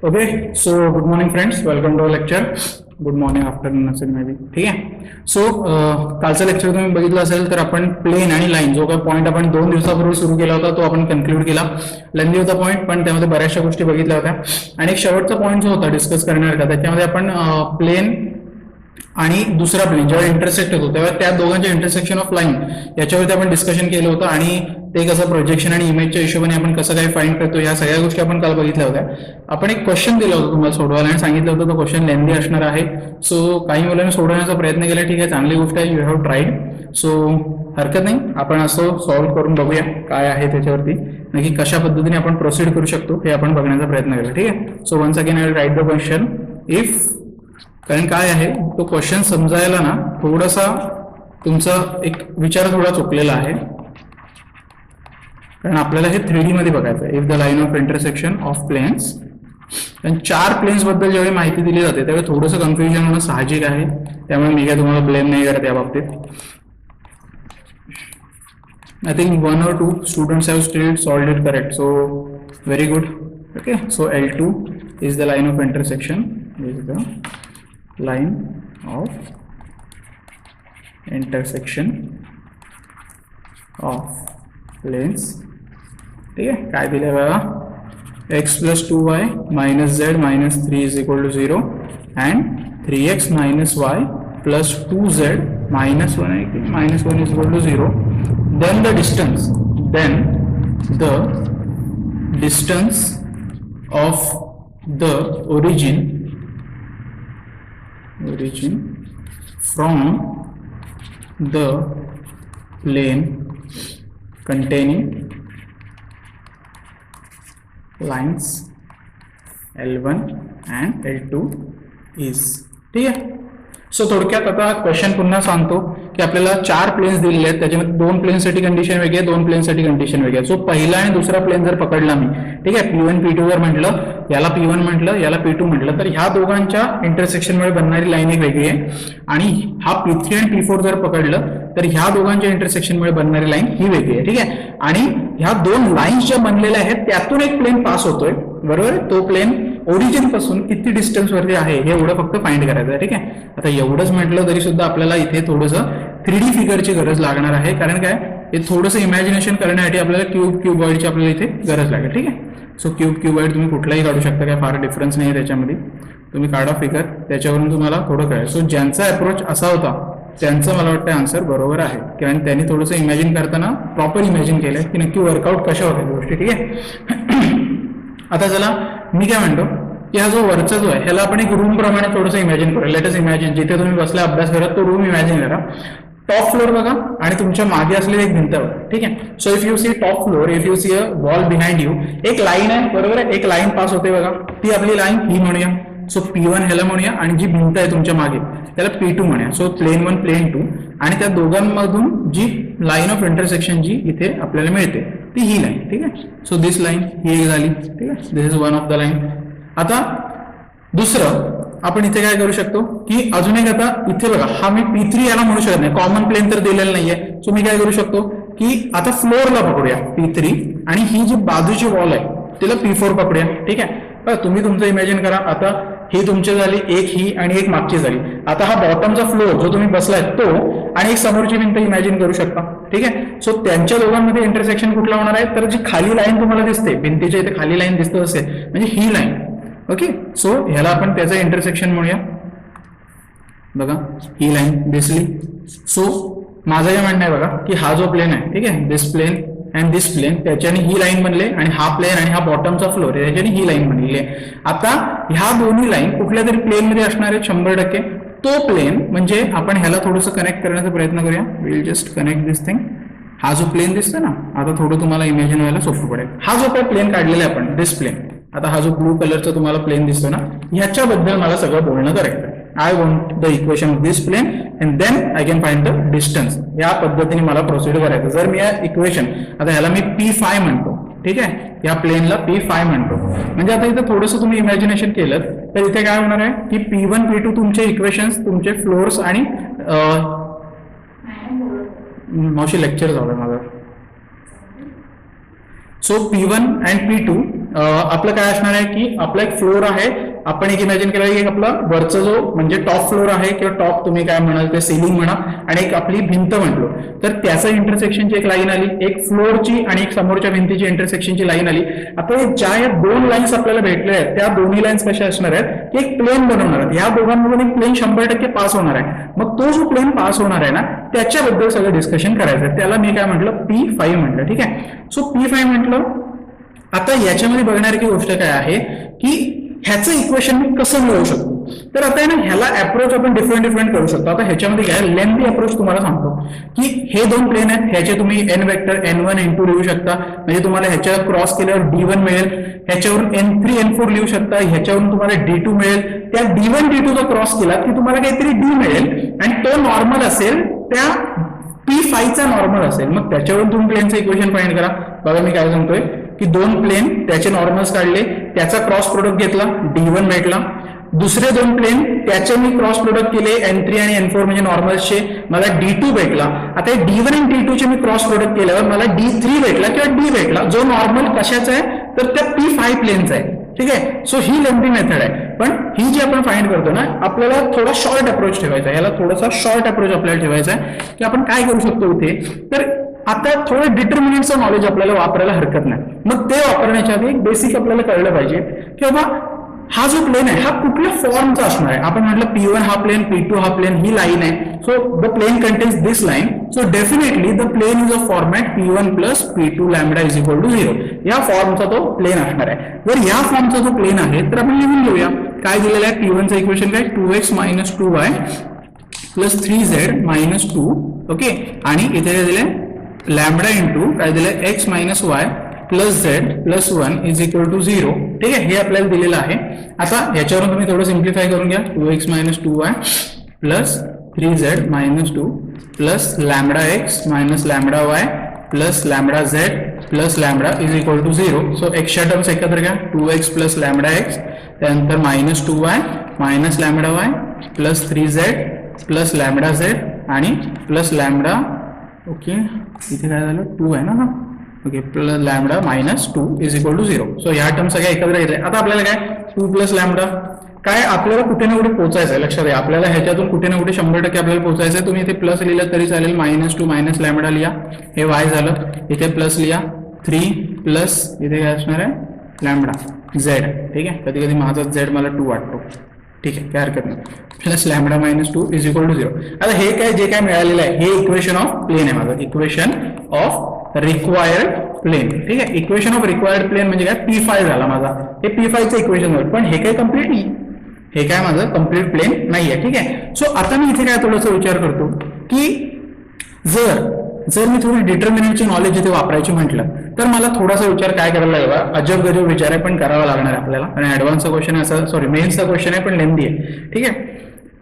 Okay so good morning friends, welcome to lecture. Good morning afternoon असेल may बी. ठीक आहे. So कालचं lecture तुम्ही बघितलं असेल तर आपण प्लेन आणि लाईन जो काही पॉईंट आपण 2 दिवसापूर्वी सुरू केला होता तो आपण कन्क्लूड केला. लेंदी होता पॉईंट, पण त्यामध्ये बऱ्याचशा गोष्टी बघितल्या होत्या. आणि एक शेवटचा पॉईंट जो होता डिस्कस करण्यासारखा, त्याच्यामध्ये आपण प्लेन आणि दुसरा प्लेन जेव्हा इंटरसेक्ट होतो तेव्हा त्या दोघांच्या इंटरसेक्शन ऑफ लाईन याच्यावरती आपण डिस्कशन केलं होतं. आणि ते कसं प्रोजेक्शन आणि इमेजच्या हिशोबाने आपण कसं काय फाइंड करतो या सगळ्या गोष्टी आपण काल बघितल्या होत्या. आपण एक क्वेश्चन दिला होता तुम्हाला सोडवायला आणि सांगितलं होतं तो क्वेश्चन लेंदी असणार आहे. सो काही मुलांनी सोडवण्याचा प्रयत्न केला. ठीक आहे, चांगली गोष्ट आहे. You have tried. सो हरकत नाही, आपण असं सॉल्व्ह करून बघूया काय आहे त्याच्यावरती, नक्की कशा पद्धतीने आपण प्रोसीड करू शकतो हे आपण बघण्याचा प्रयत्न केला. ठीक आहे. So once again I will write the question. If, कारण काय आहे तो क्वेश्चन समजायला ना थोडासा तुमचा एक विचार थोडा चुकलेला आहे, कारण आपल्याला हे 3D मध्ये बघायचं आहे. If the line of intersection of planes, आणि 4 प्लेन्स बद्दल जेव्हा माहिती दिली जाते त्यावेळी थोडंसं कन्फ्युजन होणं साहजिक आहे. त्यामुळे मी काय तुम्हाला ब्लेम नाही करत या बाबतीत. I think 1 or 2 students have still solved it correct, so very good. Okay, so L2 is the line of intersection, is the line of intersection of planes. ठीक है, काय दिले बघा, x plus 2y minus z minus 3 is equal to 0 and 3x minus y plus 2z minus 1 is equal to 0. Then the distance of the origin from the plane containing lines L1 and L2 is. ठीक आहे. So थोडक्यात आता question पुन्हा सांगतो की आपल्याला 4 planes दिलेले आहेत, त्याच्यामध्ये 2 प्लेनसाठी कंडिशन वेगळी आहे, 2 प्लेनसाठी कंडिशन वेगळी आहे. सो पहिला आणि दुसरा प्लेन जर पकडला मी, ठीक आहे, P1 P2 वर म्हटलं, याला P1 म्हटलं, याला P2 म्हटलं, तर ह्या दोघांच्या इंटरसेक्शनमुळे बनणारी लाईन एक वेगळी आहे. आणि हा P3 आणि P4 जर पकडलं तर ह्या दोघांच्या इंटरसेक्शनमुळे बनणारी लाईन ही वेगळी आहे. ठीक आहे. आणि ह्या 2 लाईन्स ज्या बनलेल्या आहेत त्यातून एक प्लेन पास होतोय, बरोबर. तो प्लेन ओरिजिन पासून किती डिस्टन्स वरती आहे हे एवढं फक्त फाइंड करायचं आहे. ठीक आहे. आता एवढंच म्हटलं तरी सुद्धा आपल्याला इथे थोडंसं 3D फिगरची गरज लागणार आहे, कारण काय, हे थोडंसं इमॅजिनेशन करण्यासाठी आपल्याला क्यूबॉइडची आपल्याला इथे गरज लागेल. ठीक आहे. सो क्यूबॉइड तुम्ही कुठलाही काढू शकता, काय फार डिफरन्स नाही त्याच्यामध्ये. तुम्ही काढा फिगर, त्याच्यावरून तुम्हाला थोडं कळेल. सो ज्यांचा अप्रोच असा होता त्यांचं मला वाटतं आन्सर बरोबर आहे, कारण त्यांनी थोडंसं इमॅजिन करताना प्रॉपर इमॅजिन केलंय की नक्की वर्कआउट कशा होत्या गोष्टी. ठीक आहे. आता चला मी काय म्हणतो की हा जो वरचा जो आहे ह्याला आपण एक रूम प्रमाणे थोडंसं इमॅजिन करू. लेट अस इमॅजिन जिथे तुम्ही बसला अभ्यास करत तो रूम इमॅजिन करा. टॉप फ्लोर बघा आणि तुमच्या मागे असलेली एक भिंत. ठीक आहे. So if you see top floor, if you see a wall behind you, एक लाईन आहे, बरोबर आहे, एक लाईन पास होते बघा, ती आपली लाईन ही म्हणूया. सो P1 ह्याला म्हणूया, आणि जी भिंत आहे तुमच्या मागे त्याला P2 म्हणूया. सो प्लेन 1 प्लेन 2, आणि त्या दोघांमधून जी लाईन ऑफ इंटरसेक्शन जी इथे आपल्याला मिळते ती ही लाईन. ठीक आहे. सो दिस लाईन ही एक झाली. ठीक आहे. This is one of the line. आता दुसरं आपण इथे काय करू शकतो की अजून एक, आता इथे बघा हा मी P3 याला म्हणू शकत नाही, कॉमन प्लेन तर दिलेलं नाहीये. सो मी काय करू शकतो की आता फ्लोअरला पकडूया P3, आणि ही जी बाजूची वॉल आहे तिला P4 पकडूया. ठीक आहे. तुम्ही तुमचं इमॅजिन करा. आता ही तुमची झाली एक, ही आणि एक मागची झाली. आता हा बॉटमचा फ्लोर जो तुम्ही बसलाय तो, आणि एक समोरची भिंत इमॅजिन करू शकता. ठीक आहे. सो त्यांच्या दोघांमध्ये इंटरसेक्शन कुठला होणार आहे, तर जी खाली लाईन तुम्हाला दिसते भिंतीच्या इथे खाली लाईन दिसत असेल म्हणजे ही लाईन. ओके. सो ह्याला आपण त्याचं इंटरसेक्शन म्हणूया. बघा ही लाईन दिसली. सो माझं हे म्हणणं आहे बघा की हा जो प्लेन आहे, ठीक आहे, दिस प्लेन अँड दिस प्लेन, त्याच्याने ही लाईन बनले, आणि हा प्लेन आणि हा बॉटमचा फ्लोर त्याच्याने ही लाईन बनलेली आहे. आता ह्या दोन्ही लाईन कुठल्या तरी प्लेन मध्ये असणार आहेत 100%. तो प्लेन म्हणजे आपण ह्याला थोडंसं कनेक्ट करण्याचा प्रयत्न करूया. Will just connect this thing. हा जो प्लेन दिसतो ना, आता थोडं तुम्हाला इमॅजिन व्हायला सोपं पडेल. हा जो काही प्लेन काढलेला आहे आपण, दिस प्लेन, आता हा जो ब्लू कलरचा तुम्हाला प्लेन दिसतो ना, ह्याच्याबद्दल मला सगळं बोलणं करायचं आहे. I want the equation of this plane and then I can find the distance. या पद्धतीने मला प्रोसिड करायचं. जर मी या इक्वेशन, आता ह्याला मी P5 म्हणतो, ठीक आहे, या प्लेनला P5 म्हणतो. म्हणजे आता इथे थोडंसं तुम्ही इमॅजिनेशन केलं तर इथे काय होणार आहे की P1 P2 तुमचे इक्वेशन्स, तुमचे फ्लोर्स, आणि मावशी लेक्चर झालं माझं. सो P1 and P2 आपलं काय असणार आहे की आपला एक फ्लोर आहे, आपण एक इमॅजिन केलं की आपला वरचा जो म्हणजे टॉप फ्लोर आहे किंवा टॉप तुम्ही काय म्हणाल ते सीलिंग म्हणा, आणि एक आपली भिंत म्हटलो तर त्याचा इंटरसेक्शनची एक लाईन आली, एक फ्लोरची आणि एक समोरच्या भिंतीची इंटरसेक्शनची लाईन आली. आता ज्या या दोन लाईन्स आपल्याला भेटल्या आहेत त्या दोन्ही लाईन्स कशा असणार आहेत की एक प्लेन बनवणार आहेत. या दोघांमधून एक प्लेन 100% पास होणार आहे. मग तो जो प्लेन पास होणार आहे ना त्याच्याबद्दल सगळं डिस्कशन करायचं, त्याला मी काय म्हटलं P5 म्हटलं. ठीक आहे, सो P5 म्हटलं. आता याच्यामध्ये बघण्यासारखी गोष्ट काय आहे की ह्याचं इक्वेशन मी कसं मिळवू शकतो, तर आता ना ह्याला अप्रोच आपण डिफरंट करू शकतो. आता ह्याच्यामध्ये काय लेंथी अप्रोच तुम्हाला सांगतो की हे दोन प्लेन आहेत, ह्याचे तुम्ही n वेक्टर n1 n2 लिहू शकता, म्हणजे तुम्हाला ह्याच्या क्रॉस केल्यावर d1 मिळेल, ह्याच्यावरून n3 n4 लिहू शकता, ह्याच्यावरून तुम्हाला d2 मिळेल. त्या d1 d2 चा क्रॉस केला की तुम्हाला काहीतरी d मिळेल आणि तो नॉर्मल असेल त्या P5 चा नॉर्मल असेल. मग त्याच्यावरून तुम्ही प्लेनचं इक्वेशन फाइंड करा. बघा मी काय सांगतोय की दोन प्लेन त्याचे नॉर्मल्स काढले, त्याचा क्रॉस प्रोडक्ट घेतला, d1 भेटला. दुसरे दोन प्लेन त्याचे मी क्रॉस प्रोडक्ट केले n3 आणि n4 म्हणजे नॉर्मल्सचे, मला d2 भेटला. आता d1 आणि d2 चे मी क्रॉस प्रोडक्ट केल्यावर मला d3 भेटला किंवा d भेटला, जो नॉर्मल कशाचा आहे तर त्या P5 प्लेनचा आहे. ठीक आहे, सो ही लेंथी मेथड आहे. पण ही जी आपण फाइंड करतो ना आपल्याला थोडा शॉर्ट अप्रोच ठेवायचा आहे, याला थोडासा शॉर्ट अप्रोच आपल्याला ठेवायचा आहे की आपण काय करू शकतो इथे. तर आता थोडं डिटर्मिनंटचं नॉलेज आपल्याला वापरायला हरकत नाही. मग ते वापरण्याच्या आधी एक बेसिक आपल्याला कळलं पाहिजे की बाबा हा जो प्लेन आहे हा कुठल्या फॉर्मचा असणार आहे. आपण म्हटलं P1 हा प्लेन, P2 हा प्लेन, ही लाईन आहे. So the plane contains this line, so definitely the plane is a format P1 plus P2 lambda is equal to 0. या फॉर्मचा तो प्लेन असणार आहे. जर या फॉर्मचा जो प्लेन आहे तर आपण लिहून घेऊया. काय दिलेलं आहे P1चं इक्वेशन काय 2x minus 2y plus 3z minus 2. Okay, आणि इथे काय दिलंय लॅम्बडा इंटू काय दिलंय x minus y plus z plus 1 is equal to 0. ठीक आहे, हे आपल्याला दिलेलं आहे. आता ह्याच्यावरून तुम्ही थोडं सिम्प्लिफाय करून घ्या. 2x minus 2y plus 3z minus 2 plus lambda x minus lambda y plus lambda z plus lambda is equal to 0. So एक्सच्या टर्म्स एकत्र घ्या. 2x प्लस लॅम्बडा x, त्यानंतर minus 2y minus lambda y plus 3z plus lambda z आणि plus lambda. Okay, इथे काय झालं 2 आहे ना. Okay, plus lambda minus 2 is equal to 0. So ह्या टर्म सगळ्या एकत्र येते. आता आपल्याला काय 2 प्लस लॅम्बडा काय आपल्याला कुठे ना कुठे पोहोचायचं आहे. लक्षात घ्या, आपल्याला ह्याच्यातून कुठे ना कुठे 100% आपल्याला पोहोचायचं आहे. तुम्ही इथे प्लस लिहिलं तरी चालेल. मायनस 2 मायनस लॅम्बडा लिहा, हे y झालं. इथे प्लस लिहा 3 प्लस इथे काय असणार आहे लॅम्बडा z. ठीक आहे, कधी कधी माझा z मला 2 वाटतो. ठीक आहे, काय हरकत नाही. Plus lambda minus 2 is equal to 0. आता हे काय जे काय मिळालेलं आहे हे इक्वेशन ऑफ प्लेन आहे माझं, इक्वेशन ऑफ रिक्वायर्ड प्लेन. ठीक आहे, इक्वेशन ऑफ रिक्वायर्ड प्लेन म्हणजे काय P5 झाला माझा. हे P5चं इक्वेशन झालं. पण हे काय कम्प्लीट नाही, हे काय माझं कम्प्लीट प्लेन नाही आहे. ठीक आहे, सो आता मी इथे काय थोडासा विचार करतो की जर मी थोडी डिटर्मिनंटची नॉलेज इथे वापरायची म्हटलं तर मला थोडासा विचार काय करायला लागला, अजब गजब विचार आहे पण करावा लागणार आहे आपल्याला. आणि ऍडव्हान्सचा क्वेश्चन आहे असा, सॉरी मेन्सचा क्वेश्चन आहे पण लेंदी आहे. ठीक आहे,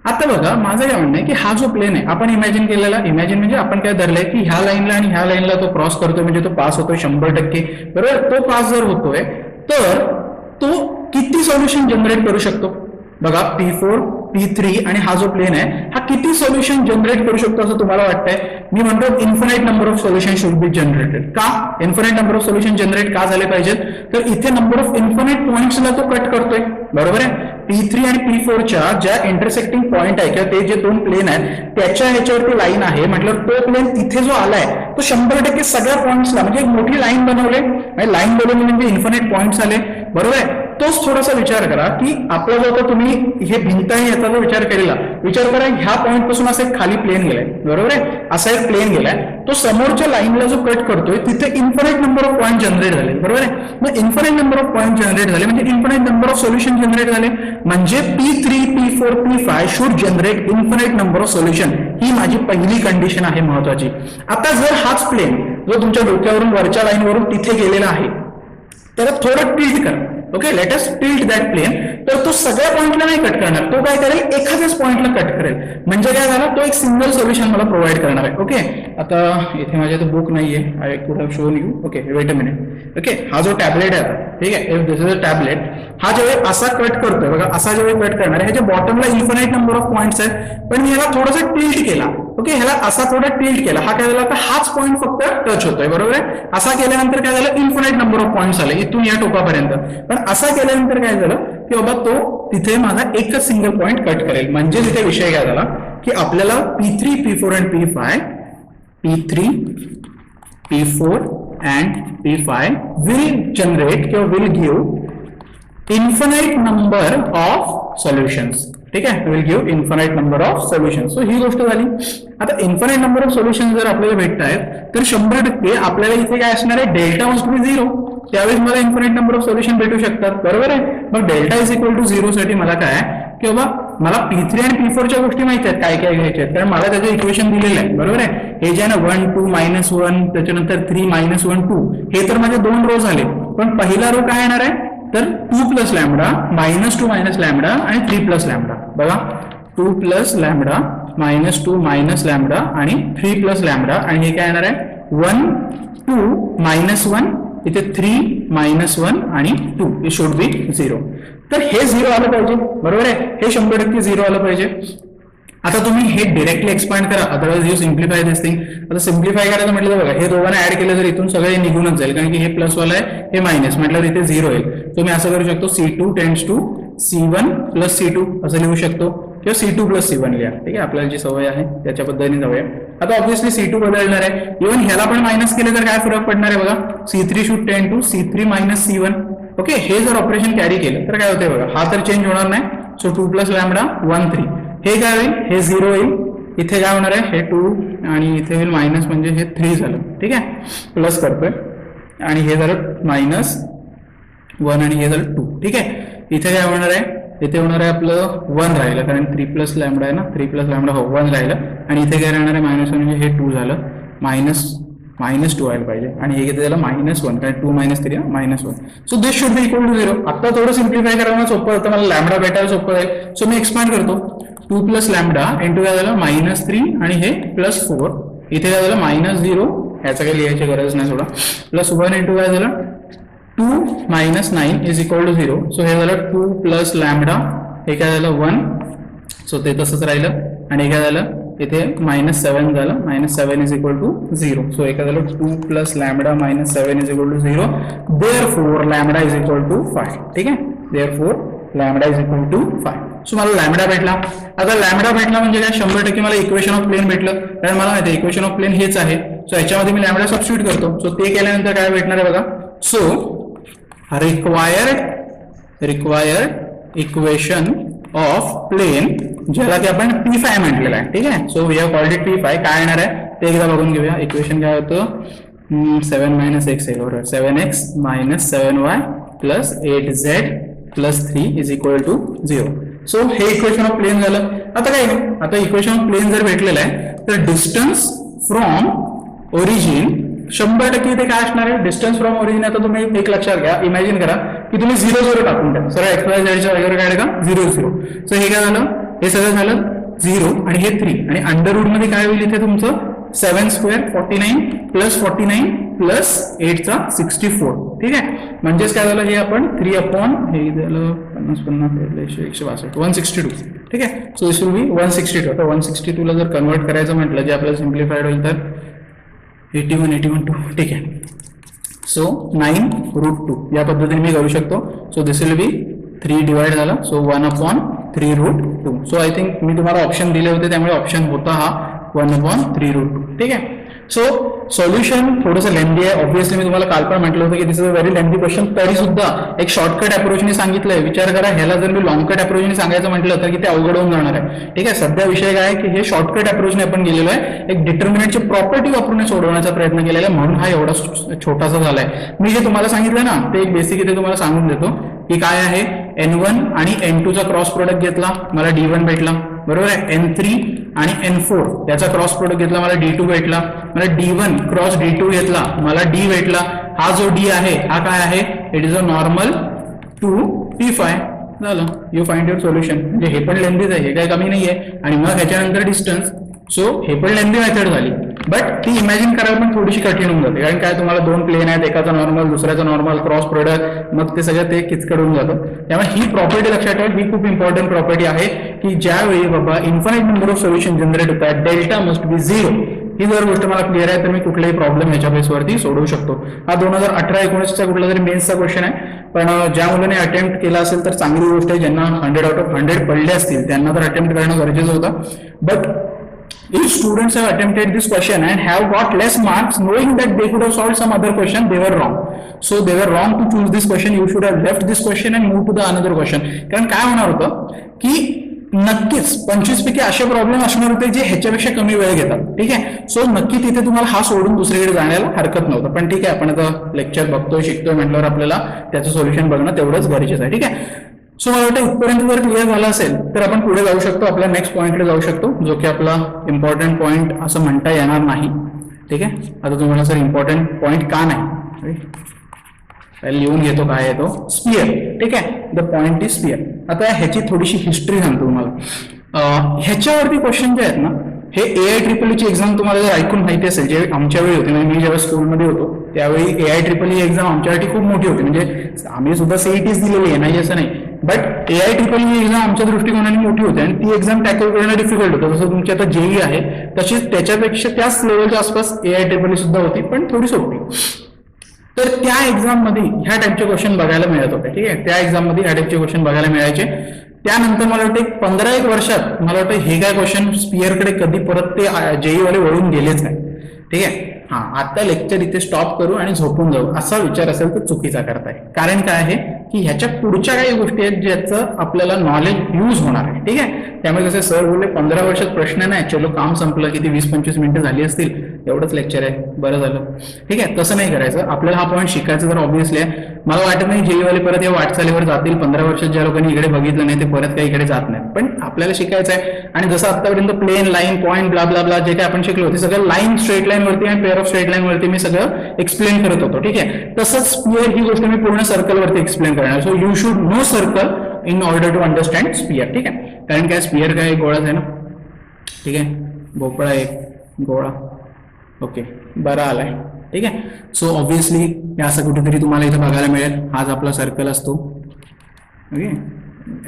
आता बघा माझं काय म्हणणं आहे की हा जो प्लेन आहे आपण इमॅजिन केलेला, इमॅजिन म्हणजे आपण काय धरलंय की ह्या लाईनला आणि ह्या लाईनला तो क्रॉस करतोय म्हणजे तो पास होतोय 100%. बरोबर, तो पास जर होतोय तर तो किती सोल्युशन जनरेट करू शकतो. बघा P4 P3 आणि हा जो प्लेन आहे हा किती सोल्युशन जनरेट करू शकतो असं तुम्हाला वाटतंय. मी म्हणतो infinite number of solution should be generated. का infinite number of solution generate का झाले पाहिजेत, तर इथे नंबर ऑफ इन्फिनाइट पॉइंट्सला तो कट करतोय. बरोबर आहे, P3 आणि P4च्या ज्या इंटरसेक्टिंग पॉइंट आहे किंवा ते जे दोन प्लेन आहेत त्याच्या ह्याच्यावरती लाईन आहे म्हटलं तो प्लेन इथे जो आलाय तो 100% सगळ्या पॉइंट्सला म्हणजे एक मोठी लाईन बनवले. लाईन बनवली म्हणजे इन्फिनाइट पॉइंट्स आले. बरोबर आहे, तोच थोडासा विचार करा की आपला जो आता तुम्ही हे भिंत आहे याचा जो विचार केलेला, विचार करा ह्या पॉइंट पासून असं खाली प्लेन गेलाय. बरोबर आहे, असा एक प्लेन गेलाय, तो समोरच्या लाईनला जो कट करतोय तिथे infinite number of point generate झाले. बरोबर आहे, मग infinite number of point generate झाले म्हणजे infinite number of solution generate झाले म्हणजे P3 P4 P5 should generate infinite number of solution. ही माझी पहिली कंडिशन आहे महत्वाची. आता जर हाच प्लेन जो तुमच्या डोक्यावरून वरच्या लाईनवरून तिथे गेलेला आहे त्याला थोडं टिल्ट करा. Okay, let us tilt that plane. तर तो सगळ्या पॉईंटला नाही कट करणार, तो काय करेल एखाद्याच पॉईंटला कट करेल. म्हणजे काय झालं, तो एक सिंगल सोल्युशन मला प्रोव्हाइड करणार आहे. ओके, आता इथे माझ्या तर बुक नाहीये, I could have shown you. Okay, weight a minute. Okay, हा जो टॅबलेट आहे आता, ठीक आहे, if this is a tablet, हा ज्यावेळी असा कट करतोय बघा, असा ज्यावेळी कट करणार आहे, ह्याच्या बॉटमला इन्फिनाइट नंबर ऑफ पॉईंट्स आहेत, पण मी ह्याला थोडासा टिल्ट केला. ओके, ह्याला असा थोडा टिल्ट केला, हा काय झाला, तर हाच पॉईंट फक्त टच होतोय, बरोबर आहे. असा केल्यानंतर काय झालं, इन्फिनाइट नंबर ऑफ पॉईंट्स आले इथून या टोकापर्यंत. पण असा केल्यानंतर काय झालं की बाबा तो तिथे माझा एकच सिंगल पॉईंट कट करेल. म्हणजे तिथे विषय काय झाला की आपल्याला P3, P4 and P5, P3, P4 and P5 will generate किंवा will give infinite number of solutions. ठीक आहे, will give infinite number of solution. So ही गोष्ट झाली. आता इन्फिनाइट नंबर ऑफ सोल्युशन जर आपल्याला भेटत आहेत तर 100% आपल्याला इथे काय असणार आहे, डेल्टा मस्ट बी 0. त्यावेळेस मला इन्फिनाइट नंबर ऑफ सोल्युशन भेटू शकतात, बरोबर आहे. मग डेल्टा इज इक्वल टू 0 साठी मला काय की बाबा मला P3 आणि P4 च्या गोष्टी माहिती आहेत काय काय घ्यायच्या आहेत, कारण मला त्याचं इक्वेशन दिलेलं आहे, बरोबर आहे. हे जे आहे ना 1 2 -1 त्याच्यानंतर 3 -1 2 हे तर माझे 2 रो झाले. पण पहिला रो काय येणार आहे तर 2 प्लस लॅम्बडा, -2 मायनस लॅम्बडा आणि 3 प्लस लॅम्बडा. बघा 2 प्लस लॅम्बडा, -2 मायनस लॅम्बडा आणि 3 प्लस लॅम्बडा. आणि हे काय येणार आहे 1 2 -1 इथे 3 -1 आणि 2. It should be 0. तर हे 0 आलं पाहिजे, बरोबर आहे. हे 100% 0 आलं पाहिजे. आता तुम्ही हे डायरेक्टली एक्सपांड करा, otherwise you simplify this thing. आता सिम्प्लिफाय करायचं म्हटलं तर बघा हे दोघांना ऍड केलं तर इथून सगळे निघूनच जाईल, कारण की हे प्लस वाला आहे हे मायनस म्हटल्यावर इथे 0 येईल. तुम्ही असं करू शकतो C2 tends to C1 plus C2 असं लिहू शकतो किंवा C2 प्लस C1 लिहा. ठीक आहे, आपल्याला जी सवय आहे त्याच्या पद्धतीने जाऊया. आता ऑब्व्हियसली C2 बदलणार आहे, इव्हन ह्याला पण मायनस केले तर काय फरक पडणार आहे बघा, C3 शुड टेंड to C3 minus C1. Okay, हे जर ऑपरेशन कॅरी केलं तर काय होते बघा, हा तर चेंज होणार नाही. So 2 plus lambda 1 3. हे काय होईल, हे 0 येईल. इथे काय होणार आहे, हे 2 आणि इथे होईल मायनस, म्हणजे हे 3 झालं. ठीक आहे, प्लस करतोय आणि हे झालं -1 आणि हे झालं 2. ठीक आहे, इथे काय होणार आहे, इथे होणार आहे आपलं 1 राहिलं, कारण 3 प्लस लॅम्बडा आहे ना, 3 प्लस लॅम्बडा हो 1 राहिलं. आणि इथे काय राहणार आहे -1 म्हणजे हे 2 झालं, -2 व्हायला पाहिजे. आणि हे किती झालं -1, कारण 2 - 3 -1. So this should be equal to 0. आता थोडं सिम्प्लिफाय करायला सोपं होतं, मला लॅम्बडा भेटायला सोपं जाईल. सो मी एक्सपांड करतो, 2 प्लस लॅम्बडा इंटू काय झालं -3 आणि हे +4. इथे काय झालं -0, ह्याचं काही लिहायची गरज नाही सोडा. +1 इंटू काय झालं 2 - 9 इज इक्वल टू 0. सो हे झालं 2 प्लस लॅम्बडा, हे काय झालं 1. सो ते तसंच राहिलं. आणि हे काय झालं इथे -7 झालं, -7 इज इक्वल टू 0. सो हे काय झालं 2 plus lambda -7 is equal to 0. Therefore lambda is equal to 5. ठीक आहे, therefore lambda is equal to 5. So मला लॅम्बडा भेटला. आता लॅम्बडा भेटला म्हणजे काय 100% मला इक्वेशन ऑफ प्लेन भेटलं, कारण मला माहिती आहे इक्वेशन ऑफ प्लेन हेच आहे. सो याच्यामध्ये मी लॅम्बडा सबस्टिट्यूट करतो. सो ते केल्यानंतर काय भेटणार आहे बघा, so required equation of plane ज्याला की आपण P5 म्हटलेलं आहे. ठीक आहे, so we have called it P5. काय येणार आहे ते एकदा बघून घेऊया. इक्वेशन काय होतं 7 - x आहे, बरोबर. 7x - 7y plus 8z plus 3 is equal to 0. So हे इक्वेशन ऑफ प्लेन झालं. आता काय नाही, आता इक्वेशन ऑफ प्लेन जर भेटलेलं आहे तर डिस्टन्स फ्रॉम ओरिजिन 100% इथे काय असणार आहे, डिस्टन्स फ्रॉम ओरिजिन. आता तुम्ही एक लक्षात घ्या, इमॅजिन करा की तुम्ही 0 0 टाकून द्या, सरळ XYZ वगैरे काय का 0 0. सो हे काय झालं, हे सगळं झालं 0 आणि हे 3 आणि अंडर रूट मध्ये काय होईल इथे तुमचं 7 स्क्वेअर 49 प्लस 49 प्लस 8 चा 64. ठीक आहे, म्हणजेच काय झालं, हे आपण 3 अपॉन हे झालं 50 162 162. ठीक आहे, सो दिस विल बी 162. आता 162 ला जर कन्वर्ट करायचं म्हटलं जे आपल्याला सिम्प्लिफाईड होईल तर 81 2. ठीक आहे, सो 9√2 या पद्धतीने मी करू शकतो. So this will B 3 divide झाला, सो 1/3√2. सो आय थिंक मी तुम्हाला ऑप्शन दिले होते, त्यामुळे ऑप्शन होता हा 1/3√2. ठीक आहे, सो सोल्युशन थोडंसं लेंदी आहे. ऑब्व्हियसली मी तुम्हाला काल पण म्हटलं होतं की this is a very lengthy question, तरी सुद्धा एक शॉर्टकट अप्रोचने सांगितलंय. विचार करा, ह्याला जर मी लॉंग कट अप्रोचने सांगायचं म्हटलं तर की ते अवघड होऊन जाणार आहे. ठीक आहे, सध्या विषय काय आहे की हे शॉर्टकट अप्रोचने आपण गेलेलो आहे, एक डिटर्मिनंटची प्रॉपर्टी वापरून सोडवण्याचा प्रयत्न केलेला आहे, म्हणून हा एवढा छोटासा झालाय. मी जे तुम्हाला सांगितलं ना ते एक बेसिक इथे तुम्हाला सांगून देतो की काय आहे. N1 आणि N2 चा क्रॉस प्रोडक्ट घेतला, मला D1 भेटला, बरोबर आहे. N3 आणि N4 याचा क्रॉस प्रोडक्ट घेतला, मला D2 भेटला. मला D1 क्रॉस D2 घेतला, मला D भेटला. हा जो D आहे हा काय आहे, it is a normal to P5. झालं, यू फाइंड युअर सोल्युशन. म्हणजे हे पण लेंथीच आहे, हे काही कमी नाही आहे. आणि मग ह्याच्यानंतर डिस्टन्स, सो हे पण लेंथी मेथड झाली. बट ती इमॅजिन करायला पण थोडीशी कठीण होऊन जाते, कारण काय तुम्हाला दोन प्लेन आहेत, एकाचा नॉर्मल दुसऱ्याचा नॉर्मल, क्रॉस प्रोडक्ट, मग ते सगळं ते किचकट होऊन जातं. त्यामुळे ही प्रॉपर्टी लक्षात ठेवा, ही खूप इम्पॉर्टंट प्रॉपर्टी आहे की ज्यावेळी बाबा infinite number of solution generate होतात, डेल्टा मस्ट बी 0. ही जर गोष्ट मला क्लिअर आहे तर मी कुठलाही प्रॉब्लेम ह्याच्या बेसवरती सोडवू शकतो. हा 2018-19चा कुठला तरी मेन्सचा क्वेश्चन आहे, पण ज्या मुलाने अटेम्प्ट केला असेल तर चांगली गोष्ट आहे. ज्यांना 100 out of 100 पडले असतील त्यांना तर अटेम्प्ट करणं गरजेचं होतं. But if students have attempted this question and have got less marks knowing that they could have solved some other question, they were wrong. So they were wrong to choose this question. You should have left this question and moved to the another question. कारण काय होणार होतं की नक्कीच 25 पैकी असे problem असणार होते जे ह्याच्यापेक्षा कमी वेळ घेतात. ठीक आहे, सो नक्की तिथे तुम्हाला हा सोडून दुसरीकडे जाण्याला हरकत नव्हतं. पण ठीक आहे, आपण आता लेक्चर बघतोय शिकतोय म्हटल्यावर आपल्याला त्याचं सोल्युशन बघणं तेवढंच गरजेचं आहे. ठीक आहे, सो मला वाटतं इथपर्यंत जर क्लिअर झाला असेल तर आपण पुढे जाऊ शकतो, आपल्या नेक्स्ट पॉईंटकडे जाऊ शकतो, जो की आपला इम्पॉर्टंट पॉईंट असं म्हणता येणार नाही. ठीक आहे, आता तुम्हाला सर इम्पॉर्टंट पॉईंट का नाही लिहून घेतो, काय आहे तो स्पियर. ठीक आहे, द पॉइंट इज स्पियर. आता ह्याची थोडीशी हिस्ट्री सांगतो तुम्हाला. ह्याच्यावरती क्वेश्चन जे आहेत ना, हे AI ची एक्झाम तुम्हाला जर ऐकून माहिती असेल, जे आमच्या वेळी होती, म्हणजे मी जेव्हा स्कूलमध्ये होतो त्यावेळी AI एक्झाम आमच्यासाठी खूप मोठी होती. म्हणजे आम्ही सुद्धा CETच दिलेली आहे, नाही असं नाही, बट AI एक्झाम आमच्या दृष्टिकोनाने मोठी होती आणि ती एक्झाम टॅकल करणं डिफिकल्ट होतं. जसं तुमची आता JEE आहे तशीच त्याच्यापेक्षा त्याच लेवलच्या आसपास AI सुद्धा होती, पण थोडी सोपी. तर त्या एक्झाम मध्ये ह्या टाईपचे क्वेश्चन बघायला मिळत होते. ठीक आहे, त्या एक्झाम मध्ये ह्या टाईपचे क्वेश्चन बघायला मिळायचे. त्यानंतर मला वाटतं 15-1 वर्षात मला वाटतं हे काय क्वेश्चन स्पियरकडे कधी परत ते JEE वाले वळून गेलेच नाही. ठीक आहे, हा आता लेक्चर इथे स्टॉप करू आणि झोपून जाऊ असा विचार असेल तर चुकीचा करताय. कारण काय आहे की ह्याच्या पुढच्या काही गोष्टी आहेत ज्याचं आपल्याला नॉलेज यूज होणार आहे. ठीक आहे, त्यामुळे जसे सर बोलले 15 वर्षात प्रश्न नाही, चलो काम संपलं, किती 20-25 मिनिटं झाली असतील, एवढंच लेक्चर आहे, बरं झालं. ठीक आहे, तसं नाही करायचं. आपल्याला हा पॉईंट शिकायचं तर ऑब्व्हियसली आहे. मला वाटत नाही JEE वाले परत या वाटचालीवर जातील. 15 वर्षात ज्या लोकांनी इकडे बघितलं नाही ते परत काही इकडे जात नाही. पण आपल्याला शिकायचं आहे. आणि जसं आतापर्यंत plane, line, point, blah blah blah जे काही आपण शिकलो ते सगळं लाईन, स्ट्रेट लाईन वरती आणि पेअर ऑफ स्ट्रेट लाईन वरती मी सगळं एक्सप्लेन करत होतो. ठीक आहे, तसंच स्पियर ही गोष्ट मी पूर्ण सर्कल वरती एक्सप्लेन करणार. So you should know circle in order to understand sphere. ठीक आहे, कारण काय स्पियर काय एक गोळाच आहे ना. ठीक आहे, भोपळा एक गोळा. ओके, बरा आलाय. ठीक आहे, सो ऑब्व्हियसली हे असं कुठेतरी तुम्हाला इथे बघायला मिळेल. हाच आपला सर्कल असतो. Okay,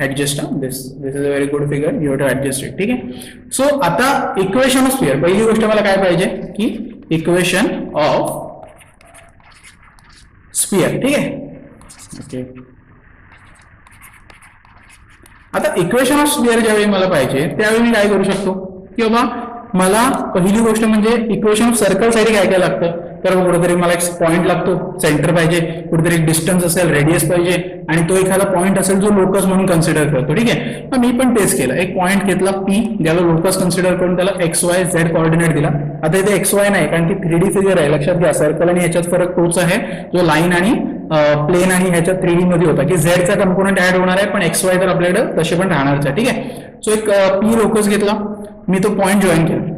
adjust, this is a very good figure, you have to adjust it. ठीक आहे, सो आता इक्वेशन ऑफ स्पियर, पहिली गोष्ट मला काय पाहिजे की इक्वेशन ऑफ स्पियर. ठीक आहे, ओके. आता इक्वेशन ऑफ स्पियर ज्यावेळी मला पाहिजे त्यावेळी मी काय करू शकतो की बाबा मला पहिली गोष्ट म्हणजे इक्वेशन ऑफ सर्कल साठी काय काय लागतं, तर कुठेतरी मला एक पॉईंट लागतो, सेंटर पाहिजे, कुठेतरी एक डिस्टन्स असेल, रेडियस पाहिजे, आणि तो एखादा पॉईंट असेल जो लोकस म्हणून कन्सिडर करतो. ठीक आहे, मग मी पण तेच केलं, एक पॉईंट घेतला P, ज्याला लोकस कन्सिडर करून त्याला XYZ कोऑर्डिनेट दिला. आता इथे XY नाही, कारण की 3D फिगर आहे, लक्षात घ्या. सर्कल आणि ह्याच्यात फरक तोच आहे जो लाईन आणि प्लेन आणि ह्याच्यात 3D मध्ये होता, की Z चा कंपोनेंट ऍड होणार आहे, पण XY तर आपल्याकडे तसे पण राहणारच आहे. ठीक आहे, सो एक P लोकस घेतला, मी तो पॉईंट जॉईन केला.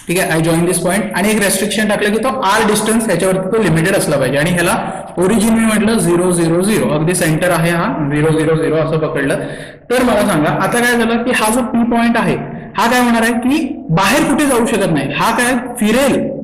ठीक आहे, आय जॉईन दिस पॉईंट, आणि एक रेस्ट्रिक्शन टाकलं की तो R डिस्टन्स ह्याच्यावरती तो लिमिटेड असला पाहिजे. आणि ह्याला ओरिजिन मी म्हटलं 0 0 0, अगदी सेंटर आहे हा 0 0 0 असं पकडलं. तर मला सांगा आता काय झालं की हा जो P पॉईंट आहे हा काय होणार आहे की बाहेर कुठे जाऊ शकत नाही. हा काय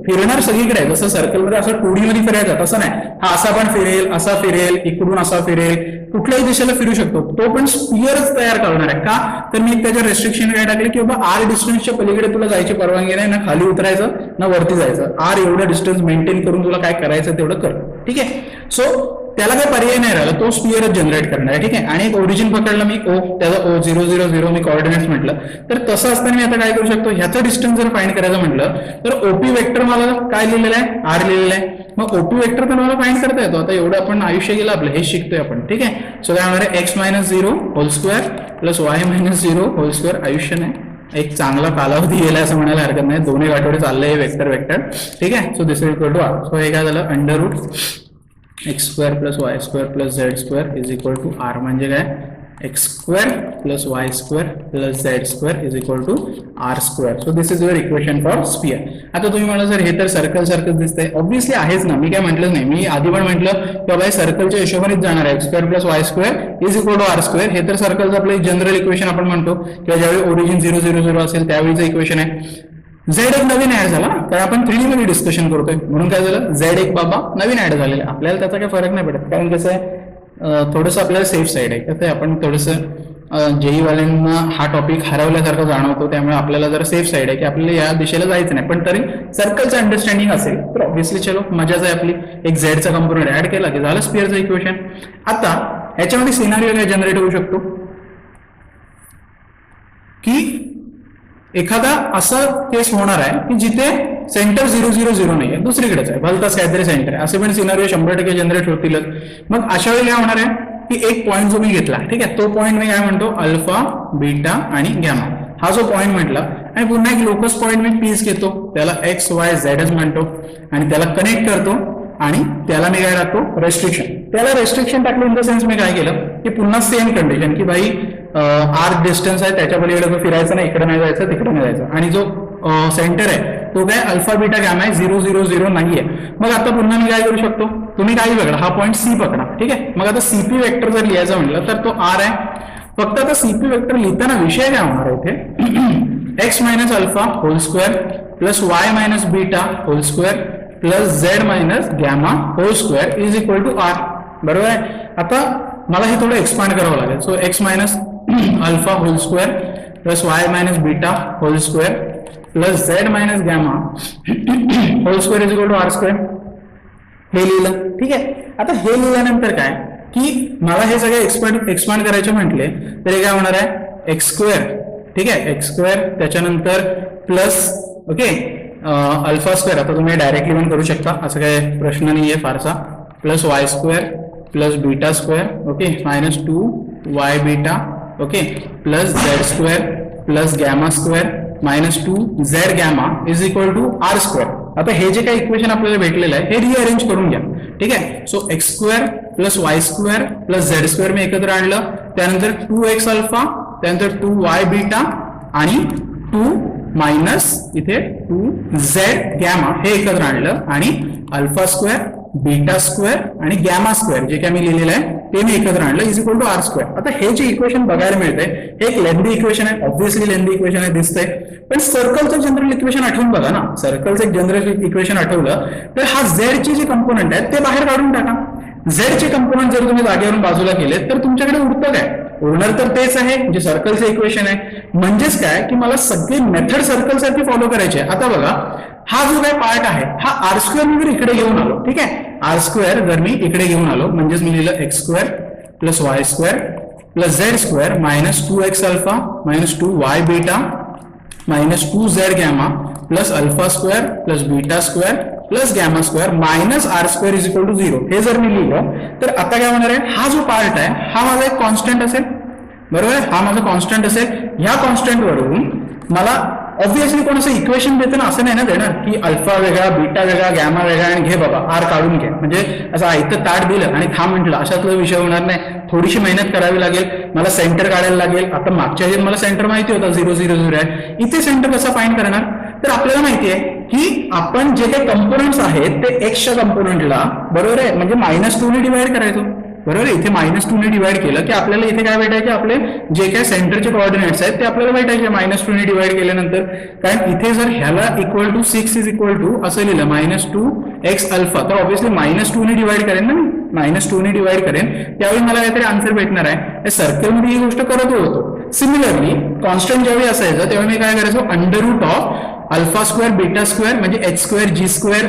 फिरणार सगळीकडे, जसं सर्कलमध्ये असं 2D मध्ये फिरायचं तसं नाही, हा असा पण फिरेल, असा फिरेल, इकडून असा फिरेल, कुठल्याही दिशेला फिरू शकतो. तो पण स्पियरच तयार करणार आहे. का तर मी त्याच्या रेस्ट्रिक्शन काय टाकले की बाबा R डिस्टन्सच्या पलीकडे तुला जायची परवानगी नाही, ना खाली उतरायचं ना वरती जायचं. R एवढं डिस्टन्स मेंटेन करून तुला काय करायचं तेवढं कर. ठीक आहे, सो त्याला काय पर्याय नाही राहिला, तो स्पियरच जनरेट करणार आहे. ठीक आहे, आणि एक ओरिजिन पकडलं मी O, त्याचा O 0 0 0 मी कोऑर्डिनेट्स म्हटलं. तर तसं असताना मी आता काय करू शकतो, ह्याचं डिस्टन्स जर फाइंड करायचं म्हटलं तर OP वेक्टर मला काय लिहिलेलं आहे, R लिहिलेलं आहे. मग OP वेक्टर तर मला फाइंड करता येतो. आता एवढं आपण आयुष्य गेलं आपलं, हे शिकतोय आपण. ठीक आहे, सो काय होणार आहे, x-0 whole square plus y-0 whole square. आयुष्य नाही, एक चांगला कालावधी गेला असं म्हणायला हरकत नाही, 2 आठवडे चाललंय वेक्टर. ठीक आहे, so this is equal to R. So हे काय झालं, under root x² + y² + z² is equal to R. म्हणजे काय, x square plus y square plus z square is equal to r square. So this is your equation for sphere. आता तुम्ही मला sir हे तर सर्कल सारखंच दिसतंय, obviously आहेच ना, मी काय म्हटलंच नाही, मी आधी पण म्हटलं की बाबा सर्कलच्या हिशोबानेच जाणार आहे, x square plus y square is equal to r square. हे तर सर्कलचं आपलं जनरल इक्वेशन आपण म्हणतो किंवा ज्यावेळी ओरिजिन 0 0 0 असेल त्यावेळीचं इक्वेशन आहे. झेड एक नवीन ऍड झाला ना, तर आपण 3D मध्ये डिस्कशन करतोय म्हणून काय झालं, झेड एक बाबा नवीन ऍड झालेला, आपल्याला त्याचा काही फरक नाही पडत, कारण कसं आहे थोडंसं आपल्याला सेफ साईड आहे, कसं आहे आपण थोडंसं जेई वाल्यांना हा टॉपिक हरवल्यासारखं जाणवतो, त्यामुळे आपल्याला जरा सेफ साईड आहे की आपल्याला या दिशेला जायचं नाही, पण तरी सर्कलचं अंडरस्टँडिंग असेल तर ऑब्व्हियसली चलो मजाच आहे आपली, एक झेडचा कंपोनंट ऍड केला की झालं स्पिअरचं इक्वेशन. आता ह्याच्यामध्ये सिनारिओ काय जनरेट होऊ शकतो की एखादा असा केस होणार आहे की जिथे सेंटर 0 0 0 नाही आहे, दुसरीकडेच आहे, भलताच काहीतरी सेंटर आहे, असे पण सिनारिओ 100% जनरेट होतीलच. मग अशा वेळी काय होणार आहे की एक पॉईंट जो मी घेतला, ठीक आहे, तो पॉईंट मी काय म्हणतो अल्फा बीटा आणि गॅमा, हा जो पॉईंट म्हटला, आणि पुन्हा एक लोकस पॉईंट मी पीस घेतो, त्याला एक्स वाय झेडच म्हणतो आणि त्याला कनेक्ट करतो आणि त्याला मी काय टाकतो रेस्ट्रिक्शन. त्याला रेस्ट्रिक्शन टाकलं इन द सेन्स मी काय केलं की पुन्हा सेम कंडिशन की भाई आर डिस्टन्स आहे त्याच्या पलीकडे फिरायचं नाही, इकडे नाही जायचं तिकडे नाही जायचं, आणि जो सेंटर आहे तो काय अल्फा बीटा गॅमा आहे, 0 0 0 नाहीये. मग आता पुन्हा मी काय करू शकतो, तुम्ही काही पकडा, हा पॉईंट सी पकडा, ठीक आहे. मग आता सीपी वेक्टर जर लिहायचं म्हटलं तर तो आर आहे. फक्त आता सीपी वेक्टर लिहिताना विषय काय होणार आहे इथे, x minus alpha whole square plus y minus beta whole square plus z minus gamma whole square is equal to r. बरोबर आहे. आता मला हे थोडं एक्सपांड करावं लागेल. So x minus alpha whole square plus y minus beta whole square plus z minus gamma whole square is equal to r square. हे लिहिलं, ठीक आहे. आता हे लिहिल्यानंतर काय की मला हे सगळे एक्सपांड करायचे म्हटले तर हे काय होणार आहे एक्स स्क्वेअर, ठीक आहे, एक्स स्क्वेअर त्याच्यानंतर प्लस ओके अल्फा स्क्वेअर, आता तुम्ही डायरेक्टली पण करू शकता, असं काही प्रश्न नाही आहे फारसा, plus y square plus beta square okay minus 2 y beta okay plus z square plus gamma square minus 2 z gamma is equal to r square. आता हे जे काही इक्वेशन आपल्याला भेटलेलं आहे हे रिअरेंज करून घ्या, ठीक आहे. So x square plus y square plus z square मी एकत्र आणलं, त्यानंतर 2x अल्फा त्यानंतर 2y बीटा आणि 2 मायनस इथे 2z गॅमा हे एकत्र आणलं आणि अल्फा स्क्वेअर बीटा स्क्वेअर आणि गॅमा स्क्वेअर जे काय मी लिहिलेलं आहे ते मी एकत्र आणलं is equal to r square. आता हे जे इक्वेशन बघायला मिळतंय हे एक लेंदी इक्वेशन आहे, ऑब्व्हियसली लेंदी इक्वेशन आहे दिसतंय, पण सर्कलचं जनरल इक्वेशन आठवून बघा ना, सर्कलचं एक जनरल इक्वेशन आठवलं तर हा झेडचे जे कंपोनंट आहेत ते बाहेर काढून टाका. झेडचे कंपोनंट जर तुम्ही जागेवरून बाजूला केले तर तुमच्याकडे उरतं काय, उरणार तर तेच आहे जे सर्कलचं इक्वेशन आहे. म्हणजेच काय की मला सगळे मेथड सर्कल सारखी फॉलो करायचे. आता बघा हा जो काय पार्ट आहे हा आर स्क्वेअर मी जर इकडे घेऊन आलो, ठीक आहे, आर स्क्वेअर जर मी इकडे घेऊन आलो म्हणजेच मी लिहिलं x square plus y square plus z square minus 2x alpha minus 2y beta minus 2z gamma plus alpha square plus beta square plus gamma square minus r square is equal to 0. हे जर मी लिहिलं तर आता काय होणार आहे, हा जो पार्ट आहे हा माझा एक कॉन्स्टंट असेल, बरोबर आहे, हा माझा कॉन्स्टंट असेल. ह्या कॉन्स्टंट वरून मला ऑब्व्हियसली कोण असं इक्वेशन देताना असं नाही ना देणार की अल्फा वेगळा बीटा वेगळा गॅमा वेगळा आणि घे बाबा आर काढून घे, म्हणजे असं आयतं ताट दिलं आणि खा म्हटलं अशातला विषय होणार नाही. थोडीशी मेहनत करावी लागेल, मला सेंटर काढायला लागेल. आता मागच्या ह्याच्यात मला सेंटर माहिती होता 0 0 0 आहे, इथे सेंटर कसं फाइंड करणार, तर आपल्याला माहिती आहे की आपण जे काही कंपोनंट्स आहेत ते एक्सच्या कंपोनंटला बरोबर आहे म्हणजे -2 ने डिवाइड करायचो, बरोबर आहे. इथे -2 ने डिवाइड केलं की आपल्याला इथे काय भेटायचे, आपले जे काही सेंटरचे कोऑर्डिनेट्स आहेत ते आपल्याला भेटायचे -2 ने डिवाइड केल्यानंतर. कारण इथे जर ह्याला equal to 6 is equal to असं लिहिलं -2x अल्फा, तर ऑब्व्हियसली -2 ने डिवाइड करेन ना मी, -2 ने डिवाइड करेन, त्यावेळी मला काहीतरी आन्सर भेटणार आहे. सर्कलमध्ये ही गोष्ट करत होतो. सिमिलरली कॉन्स्टंट ज्यावेळी असायचं तेव्हा मी काय करायचो, under root of alpha square beta square म्हणजे h स्क्वेअर g स्क्वेअर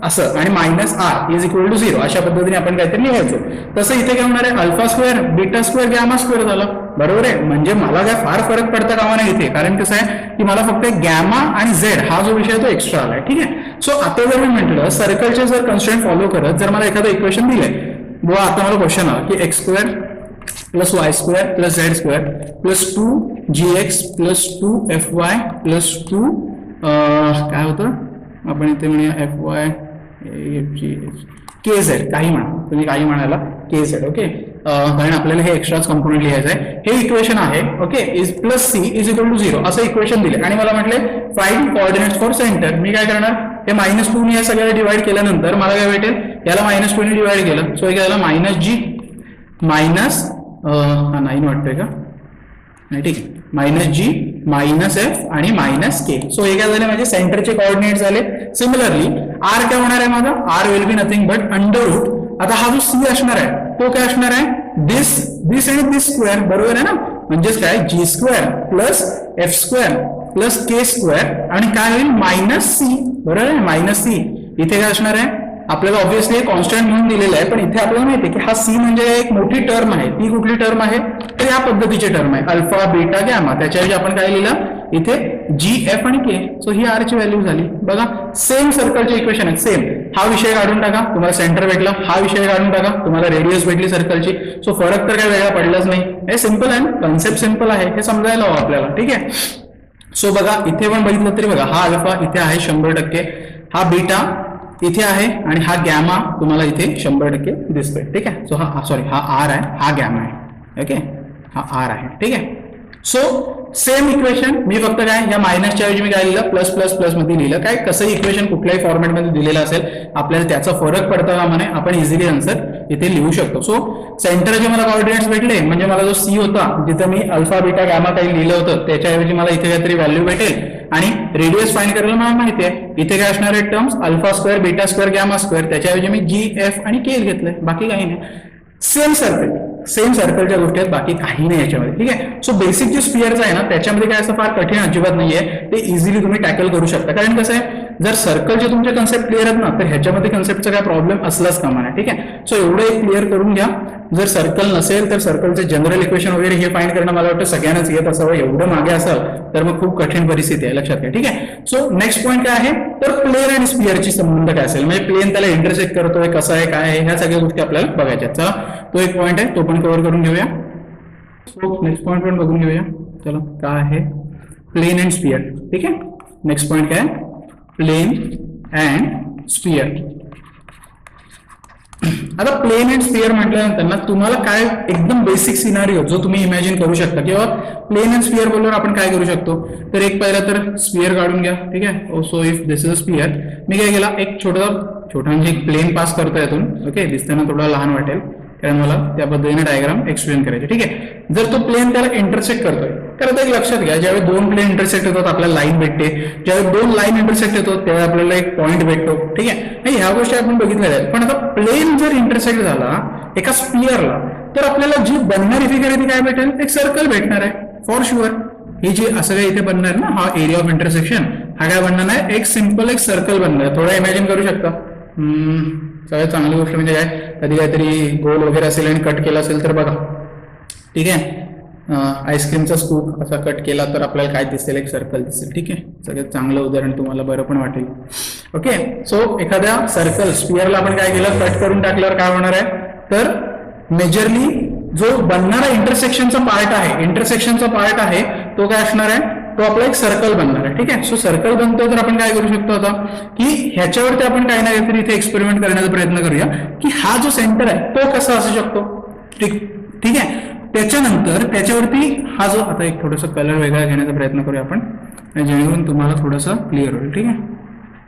असं आणि minus r is equal to 0 अशा पद्धतीने आपण काहीतरी लिहायचो. तसं इथे काय होणार आहे, alpha square beta square gamma square झालं, बरोबर आहे. म्हणजे मला काय फार फरक पडता कामा नाही इथे, कारण कसं आहे की मला फक्त गॅमा आणि झेड हा जो विषय तो एक्स्ट्रा आलाय, ठीक आहे. सो आता जर मी म्हटलं सर्कलचे जर कन्स्ट्रेंट फॉलो करत जर मला एखादं इक्वेशन दिलंय, बुवा आता मला क्वेश्चन आला की x square plus y square plus z square plus 2gx plus 2fy plus 2 काय होतं आपण इथे म्हणूया fy kz काही म्हणा तुम्ही काही म्हणाला kz ओके कारण आपल्याला हे एक्स्ट्राच कंपोनेंट लिहायचं आहे. हे इक्वेशन आहे okay. Is plus c is equal to 0 असं इक्वेशन दिले आणि मला म्हटले फाइंड कोऑर्डिनेट्स फॉर सेंटर. मी काय करणार, हे -2 ने या सगळ्याला डिवाइड केल्यानंतर मला काय भेटेल, याला -2 ने डिवाइड केलं सो एक याला -g मायनस 9 वाटतंय का नाही, ठीक आहे, -g -f आणि -k. सो हे काय झाले माझे सेंटरचे कोऑर्डिनेट झाले. सिमिलरली r काय होणार आहे माझा, r will be nothing but under root. आता हा जो c असणार आहे तो काय असणार आहे, दिस आणि दिस स्क्वेअर, बरोबर आहे ना, म्हणजेच काय g² plus f² plus k² आणि काय होईल -c, बरोबर आहे, -c. इथे काय असणार आहे, आपल्याला ऑब्व्हियसली कॉन्स्टंट म्हणून दिलेलं आहे, पण इथे आपल्याला माहिती आहे की हा सी म्हणजे एक मोठी टर्म आहे. ती कुठली टर्म आहे, तर या पद्धतीची टर्म आहे, अल्फा बीटा गॅमा. त्याच्याऐवजी आपण काय लिहिलं इथे जी एफ आणि के. सो ही आर ची व्हॅल्यू झाली. बघा सेम सर्कलचे इक्वेशन आहेत, सेम. हा विषय काढून टाका, तुम्हाला सेंटर भेटला, हा विषय काढून टाका, तुम्हाला रेडियस भेटली सर्कलची. सो फरक तर काय वेगळा पडलाच नाही. हे सिंपल आहे, कन्सेप्ट सिंपल आहे, हे समजायला हवं आपल्याला, ठीक आहे. सो बघा इथे पण बघितलं तरी बघा हा अल्फा इथे आहे 100%, हा बीटा इथे आहे आणि हा गॅमा तुम्हाला इथे 100% दिसतोय, ठीक आहे. सो हा सॉरी हा आर आहे, हा गॅमा आहे, ओके, हा आर आहे, ठीक आहे. सो सेम इक्वेशन मी फक्त काय या मायनसच्या ऐवजी मी काय लिहिलं, प्लस प्लस प्लस मध्ये लिहिलं. काय कसंही इक्वेशन कुठल्याही फॉर्मॅटमध्ये दिलेलं असेल आपल्याला त्याचा फरक पडता कामा नये, आपण इझिली आन्सर इथे लिहू शकतो. सो सेंटरचे मला कोऑर्डिनेट्स भेटले म्हणजे मला जो सी होता जिथं मी अल्फा बीटा गॅमा काही लिहिलं होतं त्याच्याऐवजी मला इथे काहीतरी व्हॅल्यू भेटेल आणि रेडियस फाइंड करायला मला माहिती आहे. इथे काय असणार आहे terms, alpha square beta square gamma square, त्याच्याऐवजी मी जी एफ आणि के घेतलंय, बाकी काही नाही. सेम सर्कल, सेम सर्कलच्या गोष्टी आहेत, बाकी काही नाही याच्यामध्ये, ठीक आहे. सो बेसिक जे स्पिअरचं आहे ना त्याच्यामध्ये काय असं फार कठीण अजिबात नाहीये, ते इझिली तुम्ही टॅकल करू शकता. कारण कसं आहे, जर सर्कलचे तुमचे कन्सेप्ट क्लिअर आहेत ना तर ह्याच्यामध्ये कन्सेप्टचा काय प्रॉब्लेम असलाच कामा नाही, ठीक आहे. सो एवढं एक क्लिअर करून घ्या. जर सर्कल नसेल तर सर्कलचे जनरल इक्वेशन वगैरे हे फाइंड करणं मला वाटतं सगळ्यांनाच येत असावं. एवढं मागे असाल तर मग खूप कठीण परिस्थिती आहे, लक्षात घ्या, ठीक आहे. सो नेक्स्ट पॉईंट काय आहे, तर प्लेन आणि स्पिअरची संबंध काय असेल, म्हणजे प्लेन त्याला इंटरसेक्ट करतोय, कसं आहे, काय आहे, ह्या सगळ्या गोष्टी आपल्याला बघायच्या. चला तो एक पॉईंट आहे, तो पण कव्हर करून घेऊया. सो नेक्स्ट पॉईंट पण बघून घेऊया. चला काय आहे प्लेन अँड स्पिअर, ठीक आहे. नेक्स्ट पॉईंट काय, प्लेन अँड स्पिअर. आता प्लेन अँड स्पिअर म्हटल्यानंतर ना तुम्हाला काय एकदम बेसिक सिनारिओ जो तुम्ही इमॅजिन करू शकता किंवा प्लेन अँड स्पिअर बोलल्यावर आपण काय करू शकतो, तर एक पहिला तर स्पिअर काढून घ्या, ठीक आहे. So if this is a sphere, मी काय केला एक छोटा म्हणजे एक प्लेन पास करतो यातून, ओके. दिसताना थोडा लहान वाटेल कारण मला त्या पद्धतीने डायग्राम एक्सप्लेन करायचे, ठीक आहे. जर तो प्लेन त्याला इंटरसेक्ट करतोय तर आता एक लक्षात घ्या, ज्यावेळी दोन प्लेन इंटरसेक्ट होतात आपल्याला लाईन भेटते, ज्यावेळी दोन लाईन इंटरसेक्ट होतात त्यावेळी आपल्याला एक पॉईंट भेटतो, ठीक आहे. ह्या गोष्टी आपण बघितल्या आहेत. पण आता प्लेन जर इंटरसेक्ट झाला एका स्पिअरला तर आपल्याला जी बनणारी फिगर आहे ती काय भेटेल, एक सर्कल भेटणार आहे फॉर शुअर. ही जी असं काही इथे बनणार ना, हा एरिया ऑफ इंटरसेक्शन हा काय बनणार आहे, एक सिंपल एक सर्कल बनणार आहे. थोडा इमॅजिन करू शकता. सगळ्यात चांगली गोष्ट म्हणजे काय, कधी काहीतरी गोल वगैरे असेल आणि कट केला असेल तर बघा, ठीक आहे. आईस्क्रीमचा स्कूप असा कट केला तर आपल्याला काय दिसेल, एक सर्कल दिसेल, ठीक आहे. सगळ्यात चांगलं उदाहरण तुम्हाला बरं पण वाटेल, ओके. सो एखाद्या सर्कल स्पिअरला आपण काय केलं, कट करून टाकल्यावर काय होणार आहे, तर मेजरली जो बनणारा इंटरसेक्शनचा पार्ट आहे तो काय असणार आहे, तो आपला एक सर्कल बनणार आहे, ठीक आहे. सो सर्कल बनतो तर आपण काय करू शकतो आता की ह्याच्यावरती आपण काही ना काहीतरी इथे एक्सपेरिमेंट करण्याचा प्रयत्न करूया की हा जो सेंटर आहे तो कसा असू शकतो, ठीक आहे. त्याच्यानंतर त्याच्यावरती हा जो आता एक थोडासा कलर वेगळा घेण्याचा प्रयत्न करूया आपण जेणेकरून तुम्हाला थोडंसं क्लिअर होईल, ठीक आहे.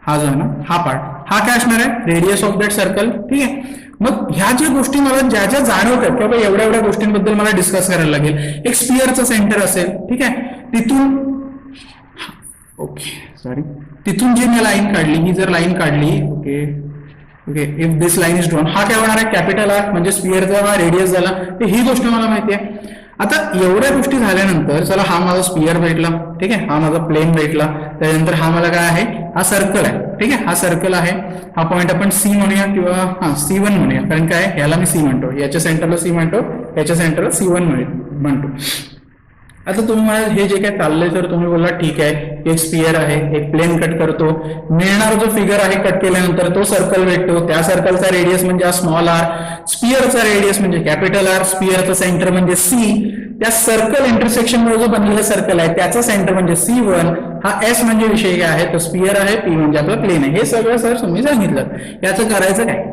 हा जो आहे ना हा पार्ट हा काय असणार आहे, रेडियस ऑफ दॅट सर्कल, ठीक आहे. मग ह्या ज्या गोष्टी मला ज्या ज्या जाणवतात किंवा एवढ्या एवढ्या गोष्टींबद्दल मला डिस्कस करायला लागेल. एक स्पिअरचं सेंटर असेल, ठीक आहे. तिथून तिथून जी मी लाईन काढली, ही जर लाईन काढली, okay, if this line is drawn, हा काय होणार आहे कॅपिटल आर म्हणजे स्पिअरचा हा रेडियस झाला, तर ही गोष्ट मला माहिती आहे. आता एवढ्या गोष्टी झाल्यानंतर चला हा माझा स्पिअर भेटला, ठीक आहे, हा माझा प्लेन भेटला, त्यानंतर हा मला काय आहे, हा सर्कल आहे, ठीक आहे. हा सर्कल आहे, हा पॉईंट आपण सी म्हणूया किंवा हा C1 म्हणूया, कारण काय याला मी सी म्हणतो, याच्या सेंटरला सी म्हणतो, याच्या सेंटरला C1 म्हणतो. आता तुम्ही मला हे जे काय चाललंय तर तुम्ही बोलला ठीक आहे, एक स्पिअर आहे, एक प्लेन कट करतो, मिळणारा जो फिगर आहे कट केल्यानंतर तो सर्कल भेटतो, त्या सर्कलचा रेडियस म्हणजे हा स्मॉल आर, स्पिअरचा रेडियस म्हणजे कॅपिटल आर, स्पिअरचा सेंटर म्हणजे सी, त्या सर्कल इंटरसेक्शन मध्ये जो बनलेला सर्कल आहे त्याचा सेंटर म्हणजे C1, हा S म्हणजे विषय काय आहे, तो स्पिअर आहे, P म्हणजे आपला प्लेन आहे. हे सगळं सर तुम्ही सांगितलं, याचं करायचं काय,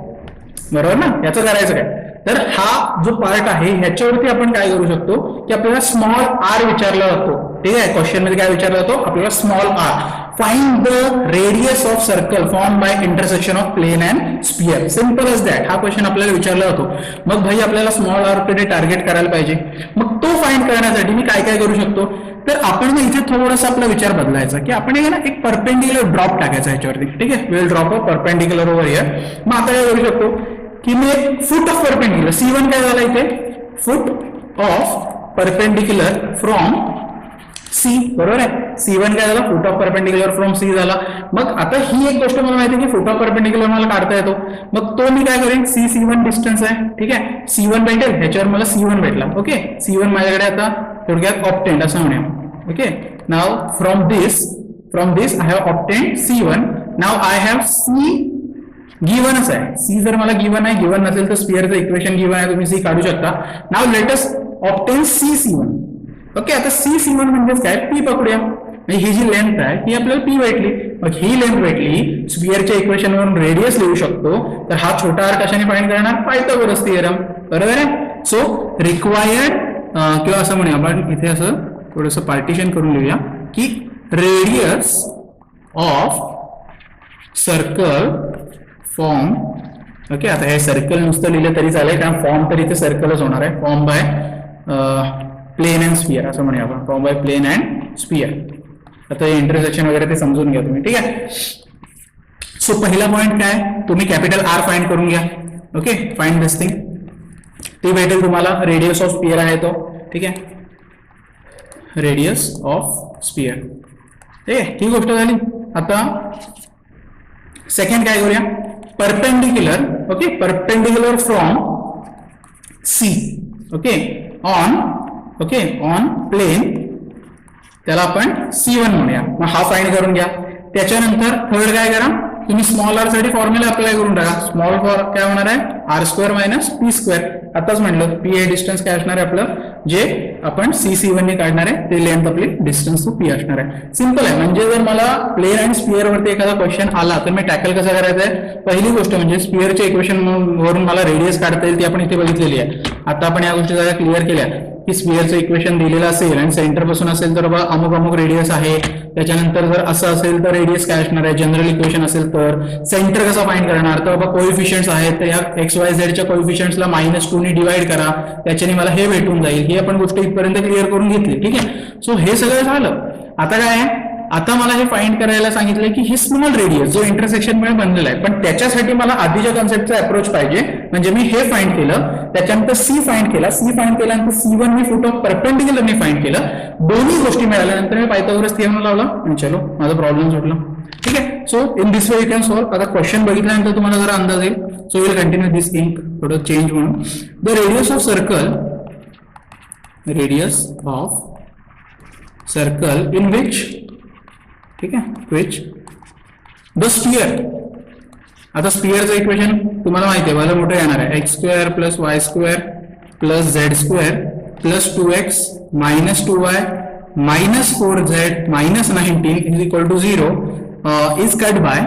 बरोबर ना, याचं करायचं काय, तर हा जो पार्ट आहे ह्याच्यावरती आपण काय करू शकतो की आपल्याला स्मॉल आर विचारला जातो, ठीक आहे. क्वेश्चन मध्ये काय विचारला जातो आपल्याला, small r, find the radius of circle form by intersection of plane and sphere. Simple as that. हा क्वेश्चन आपल्याला विचारला जातो. मग भाई आपल्याला स्मॉल आर कडे टार्गेट करायला पाहिजे. मग तो फाइंड करण्यासाठी मी काय काय करू शकतो, तर आपण ना इथे थोडासा आपला विचार बदलायचा की आपण ना एक परपेंडिक्युलर ड्रॉप टाकायचा ह्याच्यावरती, ठीक आहे. Will drop a perpendicular over here. मग आता काय करू शकतो की मी एक फुट ऑफ परपेंडिक्युलर, C1 काय झाला इथे, foot of perpendicular from C, बरोबर आहे. C1 काय झाला, foot of perpendicular from C झाला. मग आता ही एक गोष्ट मला माहिती आहे की फुट ऑफ परपेंडिक्युलर मला काढता येतो. मग तो मी काय करेन, C1 डिस्टन्स आहे, ठीक आहे. C1 भेटेल, ह्याच्यावर मला C1 भेटला. ओके, C1 माझ्याकडे आता थोडक्यात ऑब्टेंड असं म्हणूया. Okay, now from this I have obtained C1. Now I have C गिव्हनच आहे. C जर मला गिव्हन आहे, गिव्हन नसेल तर स्पिअरचं इक्वेशन गिव्हन आहे, तुम्ही C काढू शकता. Now let us obtain C1. Okay, आता C1 म्हणजेच काय, P पकडूया. ही जी लेंथ आहे ही आपल्याला P भेटली. मग ही लेंथ भेटली, स्पिअरच्या इक्वेशन वरून रेडियस लिहू शकतो. तर हा छोटा आर कशाने फाइंड करणार, पायथागोरस थिअरम, बरोबर आहे. सो रिक्वायर्ड, किंवा असं म्हणूया आपण इथे असं थोडंसं पार्टिशन करून लिहूया की radius of circle form. Okay, आता हे सर्कल नुसतं लिहिलं तरी चालेल, कारण फॉर्म तर इथे सर्कलच होणार आहे. Form by plane and sphere असं म्हणूया आपण, form by plane and sphere. आता हे इंटरसेक्शन वगैरे ते समजून घ्या तुम्ही, ठीक आहे. सो पहिला पॉईंट काय, तुम्ही कॅपिटल आर फाइंड करून घ्या. ओके, फाइंड दिस थिंग. ती भेटेल तुम्हाला, रेडियस ऑफ स्पियर आहे तो, ठीक आहे. रेडियस ऑफ स्पियर, ठीक आहे. ही गोष्ट झाली. आता सेकंड काय करूया, perpendicular. Okay, perpendicular from C. Okay, on plane, त्याला आपण C1 म्हणूया. मग हा फाइंड करून घ्या. त्याच्यानंतर थर्ड काय करा, तुम्ही स्मॉल आर साठी फॉर्म्युला अप्लाय करून टाका. स्मॉल फॉर काय होणार आहे, R² मायनस P². आताच म्हणलं P हे डिस्टन्स काय असणार आहे आपलं, जे आपण C1 ने काढणार आहे ते लेंथ आपली डिस्टन्स टू P असणार आहे. सिंपल आहे. म्हणजे जर मला प्लेन अँड स्पिअर वरती एखादा क्वेश्चन आला तर मी टॅकल कसा करायचा आहे, पहिली गोष्ट म्हणजे स्पिअरच्या इक्वेशन वरून मला रेडियस काढता येईल ती आपण इथे बघितलेली आहे. आता आपण या गोष्टी जरा क्लिअर केल्या की स्पिअरचं इक्वेशन दिलेलं असेल आणि सेंटर पासून असेल तर अमुक अमुक रेडियस आहे. त्याच्यानंतर जर असं असेल तर रेडियस काय असणार आहे, जनरल इक्वेशन असेल तर सेंटर कसं फाइंड करणार, तर बाबा कोएफिशियंट्स आहेत तर या XYZ च्या कोएफिशियंट्सला -2 ने डिवाइड करा, त्याच्याने मला हे भेटून जाईल. ही आपण गोष्ट इथपर्यंत क्लिअर करून घेतली, ठीक आहे. सो हे सगळं झालं. आता काय आहे, आता मला हे फाइंड करायला सांगितलंय की हे स्मॉल रेडियस जो इंटरसेक्शन मुळे बनलेला आहे, पण त्याच्यासाठी मला आधीच्या कन्सेप्टचा अप्रोच पाहिजे. म्हणजे मी हे फाइंड केलं, त्याच्यानंतर C फाइंड केल्यानंतर C1 me foot of perpendicular me find केलं. दोन्ही गोष्टी मिळाल्यानंतर मी पायथागोरस थिअरम लावला आणि चलो माझा प्रॉब्लेम सुटला, ठीक आहे. So in this way you can solve. आता क्वेश्चन बघितल्यानंतर तुम्हाला जरा अंदाज येईल. So will continue this thing, थोडं चेंज म्हणून. The radius of circle in which, ठीक आहे, विच द स्पियर. आता स्पियरचं इक्वेशन तुम्हाला माहिती आहे, भलं मोठं येणार आहे, x² + y² + z² + 2x - 2y - 4z - 19 = 0 is cut by,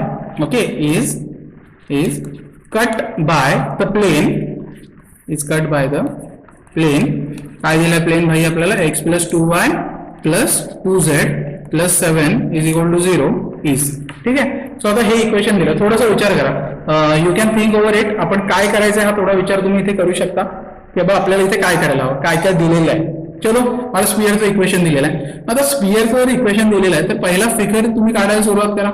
okay, is cut by the plane, काय दिलं प्लेन भाई आपल्याला, x + 2y + 2z + 7 = 0 is, ठीक आहे. सो आता हे इक्वेशन दिलं, थोडासा विचार करा. You can think over it. आपण काय करायचं हा थोडा विचार तुम्ही इथे करू शकता की बाबा आपल्याला इथे काय करायला हवं, काय काय दिलेलं आहे. चलो, मला स्पिअरचं इक्वेशन दिलेलं आहे. आता स्पिअरचं जर इक्वेशन दिलेलं आहे तर पहिला फिगर तुम्ही काढायला सुरुवात करा.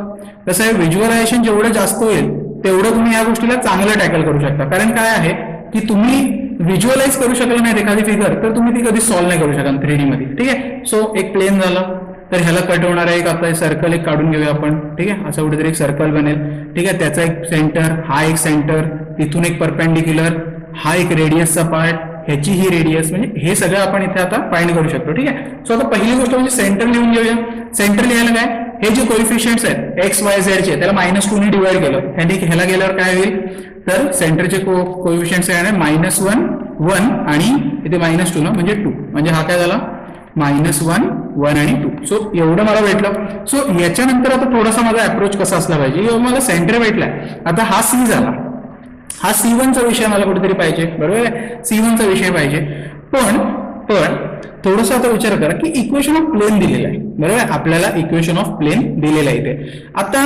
कसं आहे, व्हिज्युअलायझेशन जेवढं जास्त होईल तेवढं तुम्ही या गोष्टीला चांगलं टॅकल करू शकता. कारण काय आहे की तुम्ही व्हिज्युअलाइज करू शकला नाही एखादी फिगर तर तुम्ही ती कधी सॉल्व्ह नाही करू शकता 3D मध्ये, ठीक आहे. सो एक प्लेन झालं, तर ह्याला कट होणार आहे एक आता सर्कल एक काढून घेऊया आपण, ठीक आहे. असं कुठेतरी एक सर्कल बनेल, ठीक आहे. त्याचा एक सेंटर, हा एक सेंटर, तिथून एक परपेंडिक्युलर, हा एक रेडियसचा पार्ट, ह्याची ही रेडियस, म्हणजे हे सगळं आपण इथे आता फाइंड करू शकतो, ठीक आहे. सो आता पहिली गोष्ट म्हणजे सेंटर लिहून घेऊया. सेंटर लिहायला काय, हे जे कोएफिशियंट्स आहेत XYZ चे त्याला -2 ने डिवाइड केलं, ह्याला गेल्यावर काय होईल, तर सेंटरचे कोएफिशियंट्स आहे -1 1 आणि इथे -2 ना, म्हणजे 2, म्हणजे हा काय झाला -1 1 आणि 2. सो एवढं मला भेटलं. सो याच्यानंतर आता थोडासा माझा अप्रोच कसा असला पाहिजे, मला सेंटर भेटलाय. आता हा C झाला, हा C1चा विषय मला कुठेतरी पाहिजे, बरोबर आहे, C1चा विषय पाहिजे. पण थोडंसं आता विचार करा की इक्वेशन ऑफ प्लेन दिलेलं आहे, बरोबर आहे, आपल्याला इक्वेशन ऑफ प्लेन दिलेलं आहे इथे. आता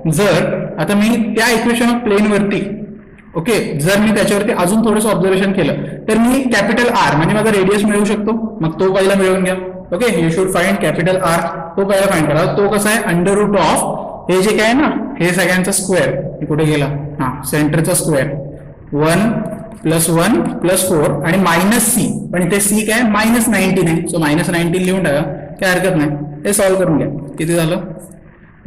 जर आता मी त्या इक्वेशन ऑफ प्लेन वरती ओके जर मी त्याच्यावरती अजून थोडंसं ऑब्झर्वेशन केलं तर मी कॅपिटल आर म्हणजे माझा रेडियस मिळवू शकतो. मग तो पहिला मिळवून घ्या. Okay, you should find capital R. तो पहिला फाइंड करा. तो कसा आहे, अंडर रूट ऑफ हे जे काय ना हे सगळ्यांचा स्क्वेअर, कुठे गेला, हा सेंटरचा स्क्वेअर 1 + 1 + 4 आणि मायनस सी, पण इथे सी काय -19 आहे, सो -19 लिहून टाका, काय हरकत नाही. हे सॉल्व्ह करून घ्या. किती झालं,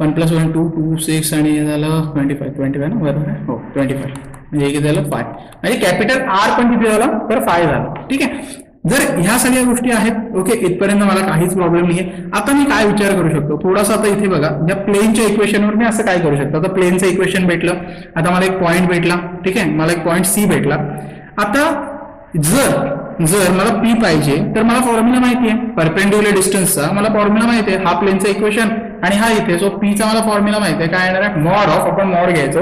1 + 1 2 2 6 आणि झालं 25 ना, बरोबर आहे, हो 25, म्हणजे किती झालं 5, म्हणजे कॅपिटल आर पण किती झाला तर 5 झालं. ठीक आहे, जर ह्या सगळ्या गोष्टी आहेत ओके इथपर्यंत मला काहीच प्रॉब्लेम नाही आहे. आता मी काय विचार करू शकतो थोडासा, आता इथे बघा या प्लेनच्या इक्वेशनवर मी असं काय करू शकतो. आता प्लेनचं इक्वेशन भेटलं, आता मला एक पॉईंट भेटला, ठीक आहे, मला एक पॉईंट सी भेटला. आता जर मला पी पाहिजे तर मला फॉर्म्युला माहिती आहे, परपेंडिक्युलर डिस्टन्सचा मला फॉर्म्युला माहिती आहे, हा प्लेनचा इक्वेशन आणि हा इथे, सो पीचा मला फॉर्म्युला माहिती आहे, काय येणार आहे, मॉड ऑफ, आपण मॉड घ्यायचो.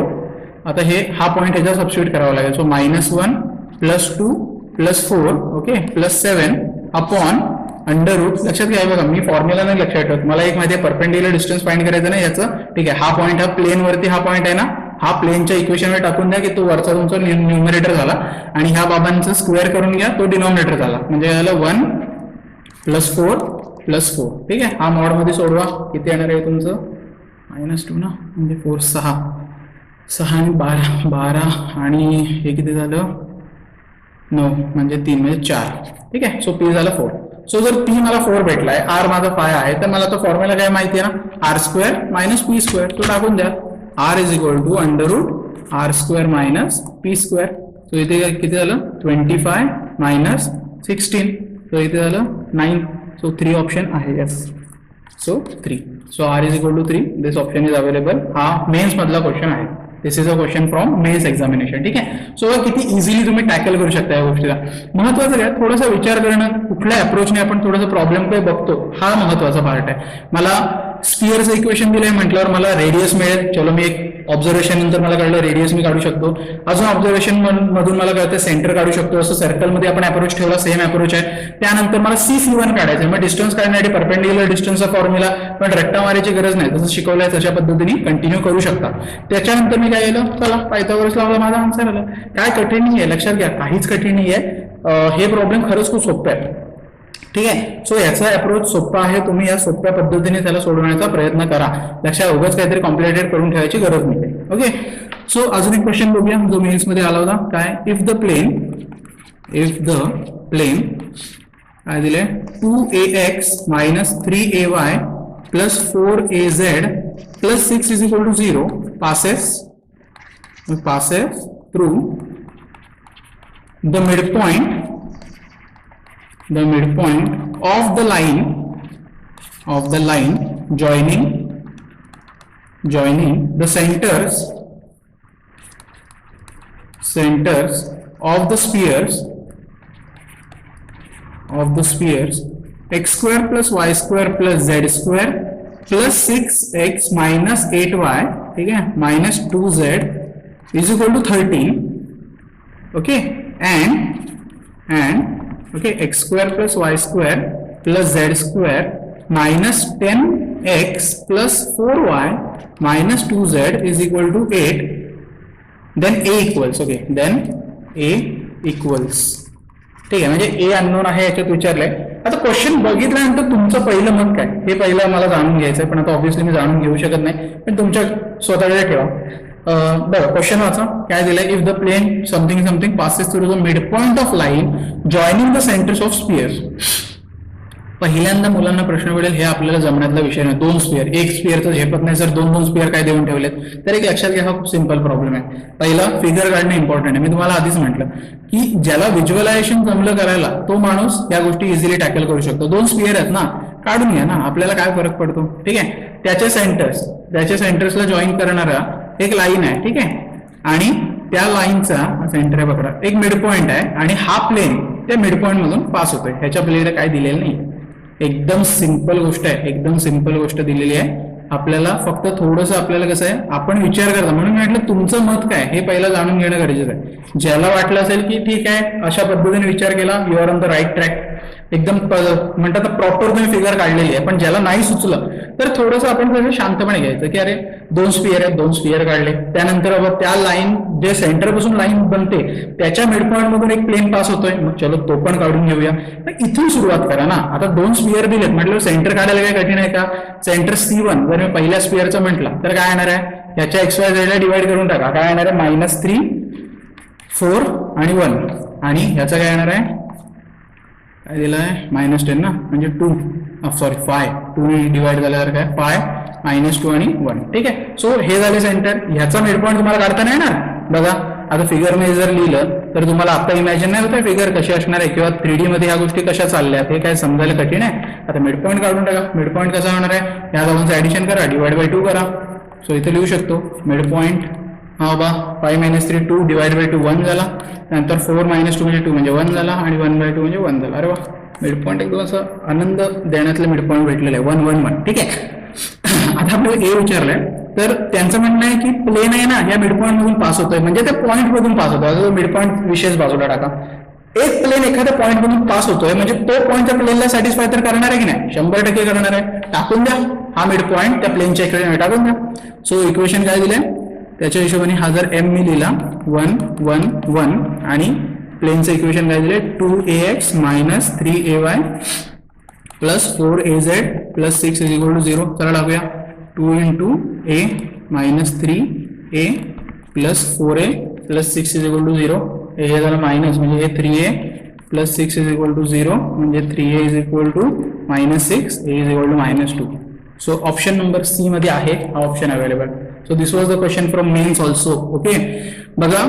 आता हा पॉईंट ह्याच्यात सबस्टिट्यूट करावा लागेल, so -1 + 2 + 4 okay +7 upon under root. लक्षात घ्या बघा, मी फॉर्म्युला नाही लक्षात ठेवत, मला एक माहिती आहे परपेंडिक्युलर डिस्टन्स फाइंड करायचं नाही याचं. ठीक आहे, हा पॉईंट हा प्लेन वरती हा पॉईंट आहे ना, हा प्लेनच्या इक्वेशनवर टाकून द्या की तो वरचा तुमचा न्यूमरेटर झाला आणि ह्या बाबांचा स्क्वेअर करून घ्या, तो डिनॉमिनेटर झाला, म्हणजे झालं 1 + 4 + 4. ठीक आहे, हा मॉड मध्ये सोडवा, किती येणार आहे तुमचं -2 ना, म्हणजे 4 6 आणि 12 आणि हे किती झालं 9 म्हणजे 3 म्हणजे 4. ठीक आहे, सो पी झाला 4. सो जर पी मला 4 भेटलाय, आर माझा 5 आहे, तर मला तो फॉर्म्युला काय माहिती आहे ना, r² - p², तो टाकून द्या. r = under route r² - p². So इथे किती झालं 25 - 16, सो इथे झालं 9. सो 3 ऑप्शन आहे, yes, so 3. So r = 3, this option is available. हा मेन्स मधला क्वेश्चन आहे, this is a question from mains examination. ठीक आहे, सो किती इझिली तुम्ही टॅकल करू शकता या गोष्टीला. महत्वाचं काय, थोडासा विचार करणं, कुठल्या अप्रोचने आपण थोडासा प्रॉब्लेम काय बघतो, हा महत्वाचा पार्ट आहे. मला स्फिअरचं इक्वेशन दिलंय म्हटल्यावर मला रेडियस मिळेल, चलो मी एक ऑब्झर्वेशन नंतर मला कळलं रेडियस मी काढू शकतो. अजून ऑब्झर्वेशन मधून मला कळतं सेंटर काढू शकतो, असं सर्कलमध्ये आपण अप्रोच ठेवला, सेम अप्रोच आहे. त्यानंतर मला C1 काढायचं, मग डिस्टन्स काढण्यासाठी परपेंडिक्युलर डिस्टन्सचा फॉर्म्युला, पण रट्टा मारायची गरज नाही, जसं शिकवलंय तशा पद्धतीने कंटिन्यू करू शकता. त्याच्यानंतर मी काय केलं, चला पायथागोरस लावला, माझा आन्सर आला. काय कठीण नाही आहे, लक्षात घ्या, काहीच कठीण नाही आहे. हे प्रॉब्लेम खरंच खूप सोपं आहे. ठीक आहे, सो याचा अप्रोच सोपा आहे, तुम्ही या सोप्या पद्धतीने त्याला सोडवण्याचा प्रयत्न करा. लक्षात उगाच काहीतरी कॉम्प्लिकेटेड करून ठेवायची गरज नाही. ओके, सो अजून एक क्वेश्चन बघूया जो मेन्स मध्ये आला होता. काय, इफ द प्लेन काय दिले 2ax - 3ay + 4az + 6 = 0 passes through the midpoint of the line joining the centers of the spheres x² + y² + z² + 6x - 8y, ठीक है, -2z = 13. Okay, and okay, x² + y² + z² -10x + 4y - 2z = 8. then a equals, okay, then a equals. ठीक आहे, म्हणजे ए unknown आहे याच्यात विचारलंय. आता question बघितल्यानंतर तुमचं पहिलं मत काय, हे पहिलं मला जाणून घ्यायचंय, पण आता ऑब्व्हियसली मी जाणून घेऊ शकत नाही, पण तुमच्या स्वतःकडे ठेवा. बरं, क्वेश्चन वाचा, काय दिलंय, if the plane something passes through the mid point of line joining the centres of spheres. पहिल्यांदा मुलांना प्रश्न पडेल, हे आपल्याला जमण्यातला विषय नाही. 2 स्पिअर, एक स्पिअर तर झेपत नाही सर, 2 स्पिअर काय देऊन ठेवलेत, तर एक लक्षात घ्या, हा खूप सिंपल प्रॉब्लेम आहे. पहिला फिगर काढणं इम्पॉर्टंट आहे. मी तुम्हाला आधीच म्हटलं की ज्याला व्हिज्युअलायझेशन जमलं करायला तो माणूस या गोष्टी इझिली टॅकल करू शकतो. 2 स्पिअर आहेत ना, काढून घ्या ना, आपल्याला काय फरक पडतो. ठीक आहे, त्याच्या सेंटर्सला जॉईन करणारा एक लाईन आहे. ठीक आहे, आणि त्या लाईनचा सेंटर आहे बघा, एक मिड पॉइंट आहे आणि हा प्लेन त्या मिड पॉइंट मधून पास होतोय. ह्याच्या प्लेनला काय दिलेलं नाही, एकदम सिंपल गोष्ट आहे, एकदम सिंपल गोष्ट दिलेली आहे. आपल्याला फक्त थोडंसं आपल्याला कसं आहे आपण विचार करता, म्हणून मी म्हटलं तुमचं मत काय हे पहिलं जाणून घेणं गरजेचं आहे. ज्याला वाटलं असेल की ठीक आहे अशा पद्धतीने विचार केला, you are on the right track, एकदम म्हणतात प्रॉपर तुम्ही फिगर काढलेली आहे. पण ज्याला नाही सुचलं तर थोडंसं आपण कसं शांतपणे घ्यायचं की अरे 2 स्पिअर आहेत, 2 स्पिअर काढले, त्यानंतर बाबा त्या लाईन जे सेंटर पासून लाईन बनते त्याच्या मिड पॉईंट मधून एक प्लेन पास होतोय, मग चलो तो पण काढून घेऊया. इथून सुरुवात करा ना. आता 2 स्पिअर दिलेत म्हटलं सेंटर काढायला काय कठीण आहे का? सेंटर C1 जर मी पहिल्या स्पिअरचं म्हटलं तर काय येणार आहे, याच्या XYZ ला डिवाइड करून टाका, काय येणार आहे -3 4 आणि 1, आणि ह्याचं काय येणार आहे, काय दिलं आहे -10 ना, म्हणजे 2 सॉरी 5 2 डिवाइड झाल्यावर काय 5 -2 आणि 1. ठीक आहे. सो हे झाले सेंटर. ह्याचा मिड पॉईंट तुम्हाला काढता नाही ना. बघा आता फिगरने जर लिहिलं तर तुम्हाला आता इमॅजिन नाही होतं फिगर कशी असणार आहे किंवा 3D मध्ये ह्या गोष्टी कशा चालल्यात हे काय समजायला कठीण आहे. आता मिड पॉईंट काढून टाका. मिड पॉईंट कसा होणार आहे, ह्या दोघांचं ऍडिशन करा, डिवाइड बाय 2 करा. सो इथे लिहू शकतो मिड पॉईंट हा बा 5 - 3 2 डिवाइड बाय 2 1 झाला, नंतर 4 - 2 म्हणजे 2 म्हणजे 1 झाला, आणि 1/2 म्हणजे 1 झाला. अरे वा, मिड पॉईंट एकदम असं आनंद देण्यातलं मिड पॉईंट भेटलेलं आहे 1 1 1. ठीक आहे. आता आपल्याला ए विचारलंय तर त्यांचं म्हणणं आहे की प्लेन आहे ना या मिड पॉईंट मधून पास होतोय, म्हणजे त्या पॉईंट मधून पास होतोय. मिड पॉईंट विशेष बाजूला टाका. एक प्लेन एखाद्या पॉईंट मधून पास होतोय म्हणजे तो पॉईंट त्या प्लेनला सॅटिस्फाय तर करणार आहे की नाही, 100% करणार आहे. टाकून द्या हा मिड पॉईंट त्या प्लेनच्या इकडे टाकून द्या. सो इक्वेशन काय दिलंय त्याच्या हिशोबाने हा जर m मी लिहिला 1 1 1 आणि प्लेनचं इक्वेशन काय दिले 2ax - 3ay plus 4az plus 6 = 0. चला टाकूया 2 × a - 3a plus 4a plus 6 = 0. हे झालं मायनस म्हणजे हे 3a प्लस 6 = 0 म्हणजे 3a - 6 a - 2. So option number C मध्ये आहे हा option available. So this was the question from mains also. Okay. बघा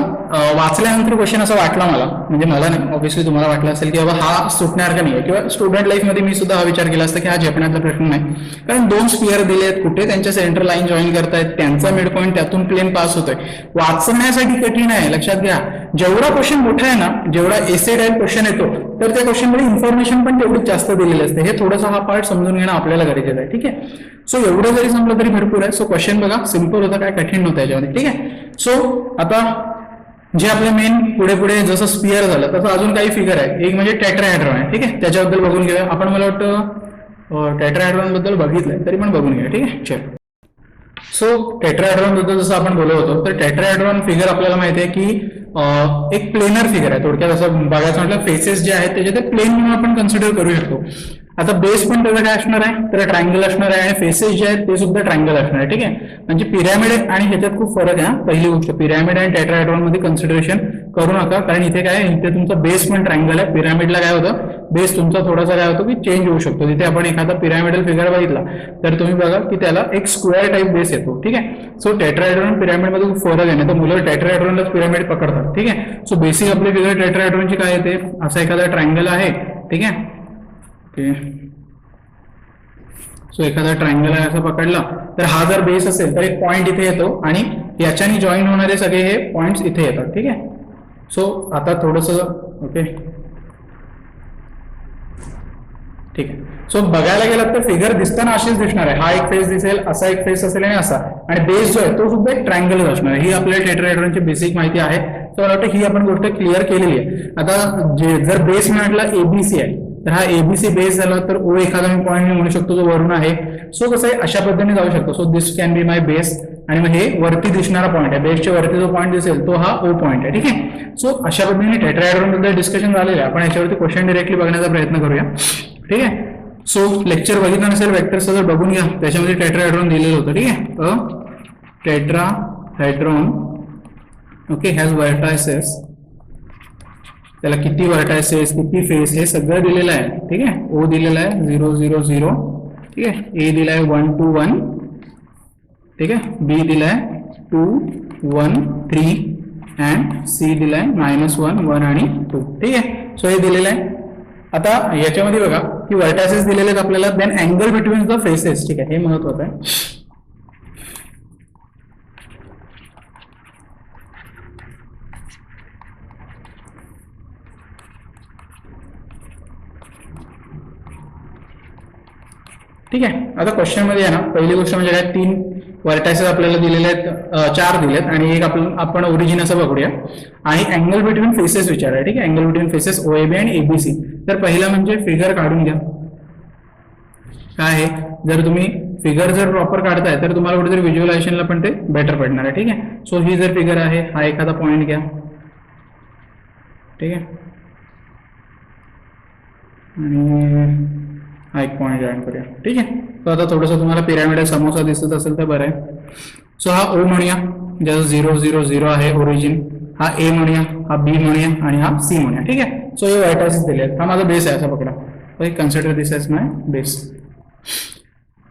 वाचल्यानंतर क्वेश्चन असा वाटला मला, म्हणजे मला नाही ऑब्व्हियसली तुम्हाला वाटलं असेल की बाबा हा सुटणार का नाही, किंवा स्टुडंट लाईफमध्ये मी सुद्धा हा विचार केला असता की हा झेपण्याचा प्रश्न नाही, कारण 2 स्पिअर दिलेत, कुठे त्यांच्या सेंटर लाईन जॉईन करतायत, त्यांचा मिड पॉईंट त्यातून प्लेन पास होतोय, वाचण्यासाठी कठीण आहे. लक्षात घ्या जेवढा क्वेश्चन मोठा आहे ना, जेवढा एसे टाईप क्वेश्चन येतो तर त्या क्वेश्चन मध्ये इन्फॉर्मेशन पण तेवढीच जास्त दिलेली असते. हे थोडंसं हा पार्ट समजून घेणं आपल्याला गरजेचं आहे. ठीक आहे. सो एवढं जरी समजलं तरी भरपूर आहे. सो क्वेश्चन बघा सिंपल होता, काय कठीण नव्हतं याच्यामध्ये. ठीक आहे. सो आता जे आपले मेन पुढे पुढे जसं स्पिअर झालं तसं अजून काही फिगर आहे. एक म्हणजे टेट्राहेड्रॉन आहे. ठीक आहे. त्याच्याबद्दल बघून घेऊया आपण. मला वाटतं टेट्राहेड्रॉन बद्दल बघितलंय तरी पण बघून घेऊया. ठीक आहे. चल. सो टेट्राहेड्रॉन बद्दल जसं आपण बोलत होतो तर टेट्राहेड्रॉन फिगर आपल्याला माहिती आहे की एक प्लेनर फिगर आहे. थोडक्यात असं बघायचं म्हटलं फेसेस जे आहेत त्याचे ते प्लेन म्हणून आपण कन्सिडर करू शकतो. आता बेस पण त्याचा काय असणार आहे तर ट्रायंगल असणार आहे, आणि फेसेस जे आहेत ते सुद्धा ट्रायंगल असणार आहे. ठीक आहे. म्हणजे पिरॅमिड आणि ह्याच्यात खूप फरक आहे. पहिली गोष्ट पिरॅमिड आणि टेट्राहेड्रॉन मध्ये कन्सिडरेशन करू नका, कारण इथे काय इथे तुमचा बेस पण ट्रायंगल आहे. पिरॅमिडला काय होतं बेस तुमचा थोडासा काय होतो की चेंज होऊ शकतो. तिथे आपण एखादा पिरॅमिडल फिगर बघितला तर तुम्ही बघा की त्याला एक स्क्वेअर टाईप बेस येतो. ठीक आहे. सो टेट्राहेड्रॉन पिरॅमिड मध्ये खूप फरक आहे. नाही तर मुलं टेट्राहेड्रॉनलाच पिरॅमिड पकडतात. ठीक आहे. सो बेसिक आपली फिगर टेट्राहेड्रॉनची काय येते, असा एखादा ट्रायंगल आहे. ठीक आहे. ओके. सो एखादा ट्रायंगल आहे असं पकडला तर हा जर बेस असेल तर एक पॉईंट इथे येतो आणि याच्याने जॉईन होणारे सगळे हे पॉइंट्स इथे येतात. ठीक आहे. सो आता थोडंसं ओके. ठीक आहे. सो बघायला गेलं तर फिगर दिसताना अशीच दिसणार आहे. हा एक फेस दिसेल, असा एक फेस असेल आणि असा, आणि बेस जो आहे तो सुद्धा एक ट्रायंगल असणार आहे. ही आपल्याला टेट्राहेड्रॉनची बेसिक माहिती आहे. तर मला वाटतं ही आपण गोष्ट क्लिअर केलेली आहे. आता जर बेस म्हटलं एबीसी आहे तर हा एबीसी बेस झाला तर ओ एखादा मी पॉईंट म्हणू शकतो जो वरून आहे. सो कसं आहे अशा पद्धतीने जाऊ शकतो. So this can be my base, आणि मग हे वरती दिसणारा पॉईंट आहे, बेसच्या वरती जो पॉईंट दिसेल तो हा ओ पॉईंट आहे. ठीक आहे. सो अशा पद्धतीने टेट्राहेड्रॉन बद्दल डिस्कशन झालेलं आहे. आपण याच्यावरती क्वेश्चन डिरेक्टली बघण्याचा प्रयत्न करूया. ठीक आहे. सो लेक्चर बघितलं नसेल वेक्टर्स जर बघून घ्या, त्याच्यामध्ये टेट्राहेड्रॉन दिलेलं होतं. ठीक आहे. टेट्राहेड्रॉन ओके हॅज व्हर्टायसेस, त्याला किती व्हर्टायसेस किती फेस हे सगळं दिलेलं आहे. ठीक आहे. ओ दिलेला आहे 0 0 0. ठीक आहे. ए दिलाय 1 2 1. ठीक आहे. बी दिलाय 2 1 3 अँड सी दिलाय -1 1 आणि 2. ठीक आहे. सो हे दिलेलं आहे. आता याच्यामध्ये बघा की व्हर्टायसेस दिलेले आहेत आपल्याला, then angle between the faces. ठीक आहे. हे महत्वाचं आहे. ठीक आहे. आता क्वेश्चनमध्ये आहे ना, पहिली गोष्ट म्हणजे काय, 3 व्हर्टायसेस आपल्याला दिलेले आहेत, 4 दिलेत आणि एक आपण ओरिजिन असं बघूया आणि अँगल बिटवीन फेसेस विचार आहे. ठीक आहे, अँगल बिटवीन फेसेस OAB आणि ABC. तर पहिला म्हणजे फिगर काढून घ्या. काय आहे, जर तुम्ही फिगर जर प्रॉपर काढताय तर तुम्हाला कुठेतरी व्हिज्युअलायझेशनला पण ते बेटर पडणार आहे. ठीक आहे, सो ही जर फिगर आहे, हा एखादा पॉईंट घ्या. ठीक आहे, आणि हा एक पॉईंट जॉईन करूया. ठीक आहे, तर आता थोडंसं तुम्हाला पिरॅमिड समोसा दिसत असेल तर बरं आहे. सो हा O म्हणूया, ज्याचं 0 0 0 आहे ओरिजिन. हा A म्हणूया, हा B म्हणूया आणि हा C म्हणूया. ठीक आहे, सो हे व्हर्टायसेस दिले आहेत. हा माझा बेस आहे, असा पकडा. कन्सिडर दिस एज माय बेस.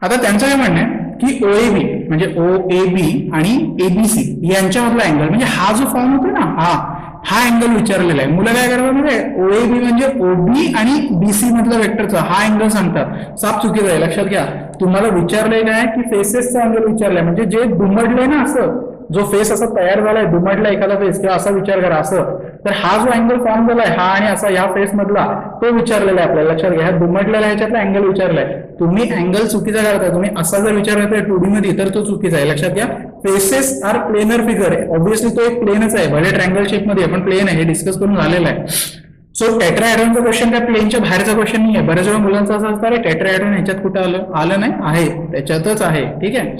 आता त्यांचं काय म्हणणं आहे की OAB म्हणजे OAB आणि ABC यांच्यामधला अँगल म्हणजे हा जो फॉर्म होतो ना, हा अँगल विचारलेला आहे. मुलं काय करतात म्हणजे OAB म्हणजे OB आणि BC मधल्या वेक्टरचा हा अँगल सांगतात. साफ चुकीचं आहे, लक्षात घ्या. तुम्हाला विचारलेलं आहे की फेसेसचा अँगल विचारलाय, म्हणजे जे दुमडलंय ना, असं जो फेस असा तयार झालाय, दुमडला एखादा फेस किंवा असा विचार करा असं, तर हा जो अँगल फॉर्म झालाय हा आणि असा या फेस मधला तो विचारलेला आहे आपल्याला. लक्षात घ्या, दुमडलेला ह्याच्यातला अँगल विचारलाय. तुम्ही अँगल चुकीचा करताय, तुम्ही असा जर विचार करताय 2D मध्ये तर तो चुकीचा आहे. लक्षात घ्या, फेसेस आर प्लेनर फिगर आहे. ऑब्व्हियसली तो एक प्लेनच आहे, भले ट्रायंगल शेप मध्ये पण प्लेन आहे, हे डिस्कस करून झालेलं आहे. सो टेट्राहेड्रॉनचा क्वेश्चन त्या प्लेनच्या बाहेरचा क्वेश्चन नाही आहे. बऱ्याच वेळा मुलांचा असं असतं, अरे टेट्राहेड्रॉन ह्याच्यात कुठं आलं नाही, आहे त्याच्यातच आहे. ठीक आहे,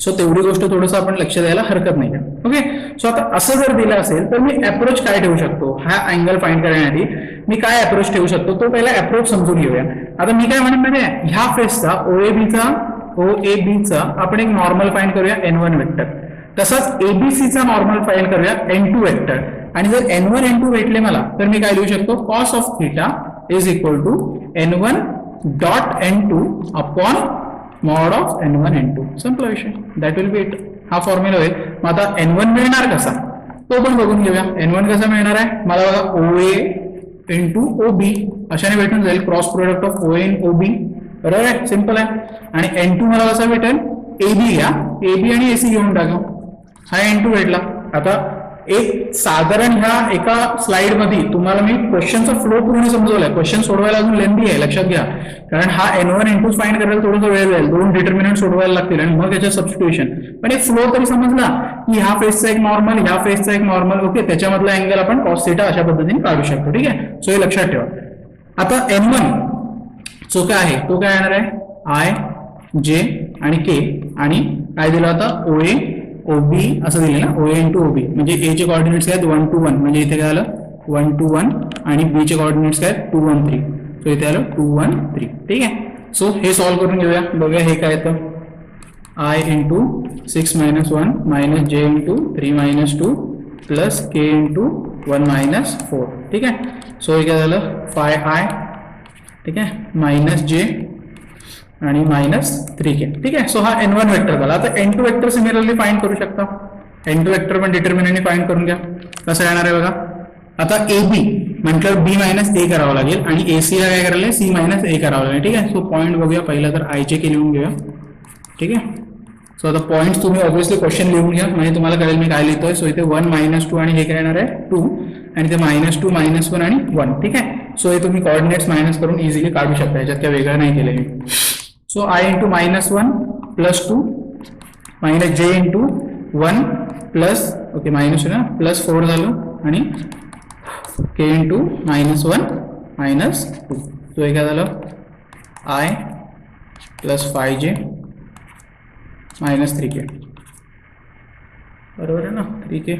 सो तेवढी गोष्ट थोडंसं आपण लक्ष द्यायला हरकत नाही. ओके, सो आता असं जर दिलं असेल तर मी अप्रोच काय ठेवू शकतो, हा अँगल फाइंड करण्यासाठी मी काय अप्रोच ठेवू शकतो, तो पहिला अप्रोच समजून घेऊया. आता मी काय म्हणेन म्हणजे ह्या फेसचा OABचा आपण एक नॉर्मल फाइंड करूया N1 वेक्टर. तसंच ABCचा नॉर्मल फाइंड करूया N2 वेक्टर. आणि जर N1 N2 भेटले मला तर मी काय लिहू शकतो, cos of theta is equal to N1 dot N2 upon mod of N1 N2. संपला विषय, दॅट विल बी इट. हा फॉर्म्युला होईल. मग आता N1 मिळणार कसा तो पण बघून घेऊया. N1 कसा मिळणार आहे मला बघा, OA इंटू OB अशाने भेटून जाईल, cross product of OA in OB. बरोबर आहे, सिंपल आहे. आणि N2 मला कसा भेटेल, AB घ्या, AB आणि AC घेऊन टाका. हा N2 भेटला. आता एक साधारण ह्या एका स्लाइड मध्ये तुम्हाला मी क्वेश्चनचा फ्लो पूर्ण समजवलाय. क्वेश्चन सोडवायला अजून लेंथी आहे, लक्षात घ्या, कारण हा N1 N2 फाइंड करायला थोडासा वेळ जाईल, 2 डिटर्मिनंट सोडवायला लागतील आणि मग याच्या सबस्टिट्यूशन. पण एक फ्लो तरी समजला की ह्या फेसचा एक नॉर्मल, ह्या फेसचा एक नॉर्मल, ओके, त्याच्यामधला अँगल आपण cos थीटा अशा पद्धतीने काढू शकतो. ठीक आहे, सो हे लक्षात ठेवा. आता N1 सो काय आहे, तो काय येणार आहे I J आणि K आणि काय दिला होता OA OB असं दिले ना, OA इंटू OB म्हणजे A चे कॉर्डिनेट्स काय 1 to 1, म्हणजे इथे काय आलं 1 to 1 आणि B चे कॉर्डिनेट्स काय 2 1 3, सो इथे आलं 2 1 3. ठीक आहे, सो हे सॉल्व्ह करून घेऊया. बघूया हे काय येतं, I into 6 - 1 minus J into 3 - 2 plus K into 1 - 4. ठीक आहे, सो हे काय झालं 5I. ठीक आहे, मायनस J आणि -3K. ठीक आहे, सो हा N1 वेक्टर झाला. आता N2 वेक्टर सिमिलरली फाइंड करू शकता. N2 वेक्टर पण डिटर्मिनंटनी फाइंड करून घ्या. कसं येणार आहे बघा, आता AB म्हटल्यावर B - A करावं लागेल आणि AC ला काय करायला C - A करावं लागेल. ठीक आहे, सो पॉईंट बघूया. पहिला तर IJ के लिहून घेऊया. ठीक आहे, सो आता पॉईंट्स तुम्ही ऑब्व्हियसली क्वेश्चन लिहून घ्या, म्हणजे तुम्हाला कळेल मी काय लिहितोय. सो इथे 1 - 2 आणि हे काय येणार आहे 2 आणि ते -2 -1 आणि 1. ठीक आहे, सो हे तुम्ही कॉर्डिनेट्स मायनस करून इझिली काढू शकता, याच्यात काय वेगळं नाही केलं मी. So I into -1 plus 2 minus J into 1 plus okay plus 4 झालं आणि K इंटू -1 -2. सो हे काय झालं I प्लस 5J -3K. बरोबर आहे ना, 3K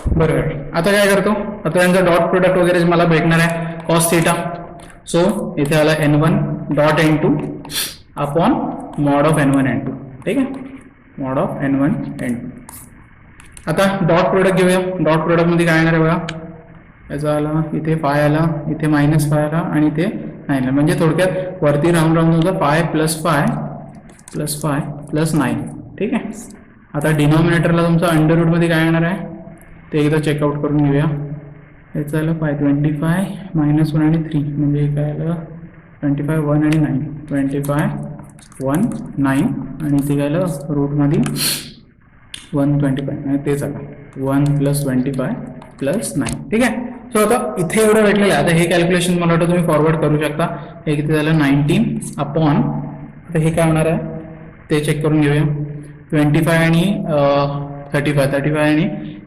बरोबर. आता काय करतो, आता यांचा डॉट प्रोडक्ट वगैरे मला भेटणार आहे cos थीटा. सो इथे आला N1 dot N2 upon mod of N1 N2. ठीक आहे, मॉड ऑफ N1 N2. आता डॉट प्रोडक्ट घेऊया. डॉट प्रोडक्ट मध्ये काय येणार आहे बघा, याचा आला इथे 5 आला, इथे -5 आला आणि इथे 9 आला, म्हणजे थोडक्यात वरती राऊंड होतं 5 + 5 + 5 + 9. ठीक आहे, आता डिनॉमिनेटरला तुमचा अंडर रूट मध्ये काय येणार आहे ते एकदा चेकआउट करून घेऊया. याचं आलं 25 -1 आणि 3, म्हणजे काय आलं 25 1 आणि 9, 25 1 9 आणि ते काय आलं रूटमध्ये 125 आणि तेच आलं 1 + 25 + 9. ठीक आहे, सो आता इथे एवढं भेटलेलं आहे. आता हे कॅल्क्युलेशन मला वाटतं तुम्ही फॉरवर्ड करू शकता. हे किती झालं 19 अपॉन, आता हे काय होणार आहे ते चेक करून घेऊया. 25 आणि 35 आणि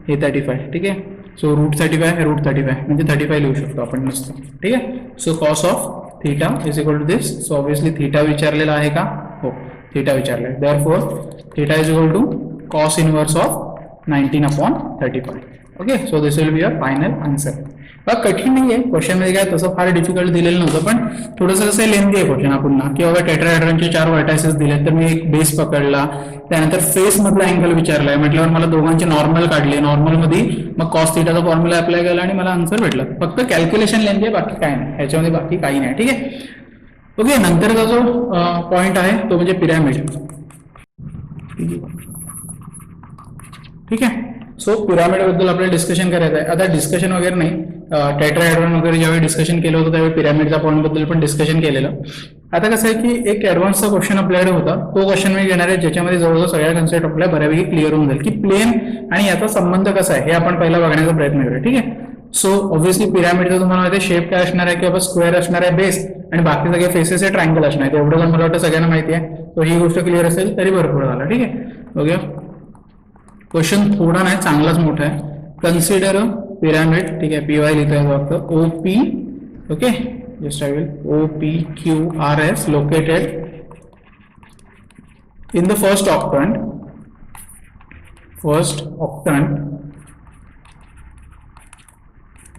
हे 35. ठीक आहे. सो √35 √35 म्हणजे 35 लिहू शकतो आपण नुसतं. ठीक आहे. So cos of theta is equal to this. So obviously theta विचारलेला आहे का? हो, थीटा विचारलं आहे. Therefore theta is equal to cos inverse of 19/35. Okay. So this will be a final answer. कठीण नाही आहे क्वेश्चन मध्ये, काय तसं फार डिफिकल्ट दिलेलं नव्हतं, पण थोडंसं कसं लेंथी आहे क्वेश्चन. आपण ना की बाबा टेट्राहेड्रॉनचे 4 व्हर्टायसेस दिले, तर मी एक बेस पकडला, त्यानंतर फेस मधला अँगल विचारलाय म्हटल्यावर मला दोघांचे नॉर्मल काढले, नॉर्मल मध्ये मग कॉस थीटाचा फॉर्म्युला अप्लाय केला आणि मला आन्सर भेटला. फक्त कॅल्क्युलेशन लेंथी आहे, बाकी काय नाही ह्याच्यामध्ये, बाकी काही नाही. ठीक आहे. ओके. नंतरचा जो पॉइंट आहे तो म्हणजे पिरॅमिड. ठीक आहे. सो पिरॅमिड बद्दल आपल्याला डिस्कशन करायचं आहे. आता डिस्कशन वगैरे नाही, टेट्राहेड्रॉन वगैरे ज्यावेळी डिस्कशन केलं होतं त्यावेळी पिरॅमिडच्या पॉईंट बद्दल पण डिस्कशन केलेलं. आता कसं आहे की एक ऍडव्हान्सचा क्वेश्चन आपल्याकडे होता, तो क्वेश्चन मी घेणार आहे ज्याच्यामध्ये जवळजवळ सगळ्या कन्सेप्ट आपल्या बऱ्यापैकी क्लिअर होऊन जाईल की प्लेन आणि याचा संबंध कसा आहे हे आपण पहिला बघण्याचा प्रयत्न करूया. ठीक आहे. सो ऑब्व्हियसली पिरॅमिडचा तुम्हाला माहिती आहे शेप काय असणार आहे, किंवा स्क्वेअर असणार आहे बेस, आणि बाकी सगळे फेसेस हे ट्रायंगल असणार आहेत. एवढं मला वाटतं सगळ्यांना माहिती आहे. तो ही गोष्ट क्लिअर असेल तरी भरपूर झाला. ठीक आहे. ओके. क्वेश्चन थोडा नाही, चांगलाच मोठा आहे. Consider a pyramid. ठीक आहे. PY लिहितोय फक्त OP. Okay. Just I will OPQRS located in the first octant.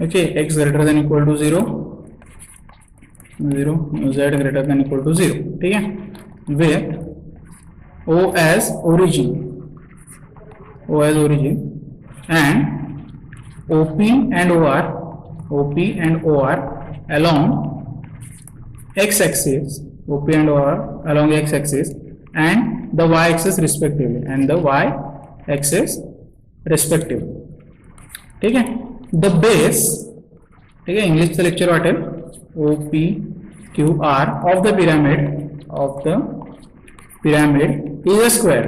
Okay, x greater than equal to 0, z greater than equal to 0. ठीक है. with O as origin and OP and OR along x axis, OP and OR along x axis and the y axis respectively, ठीक है. The base, ठीक है, इंग्लिशचं lecture वाटेल. OPQR of the pyramid is a square.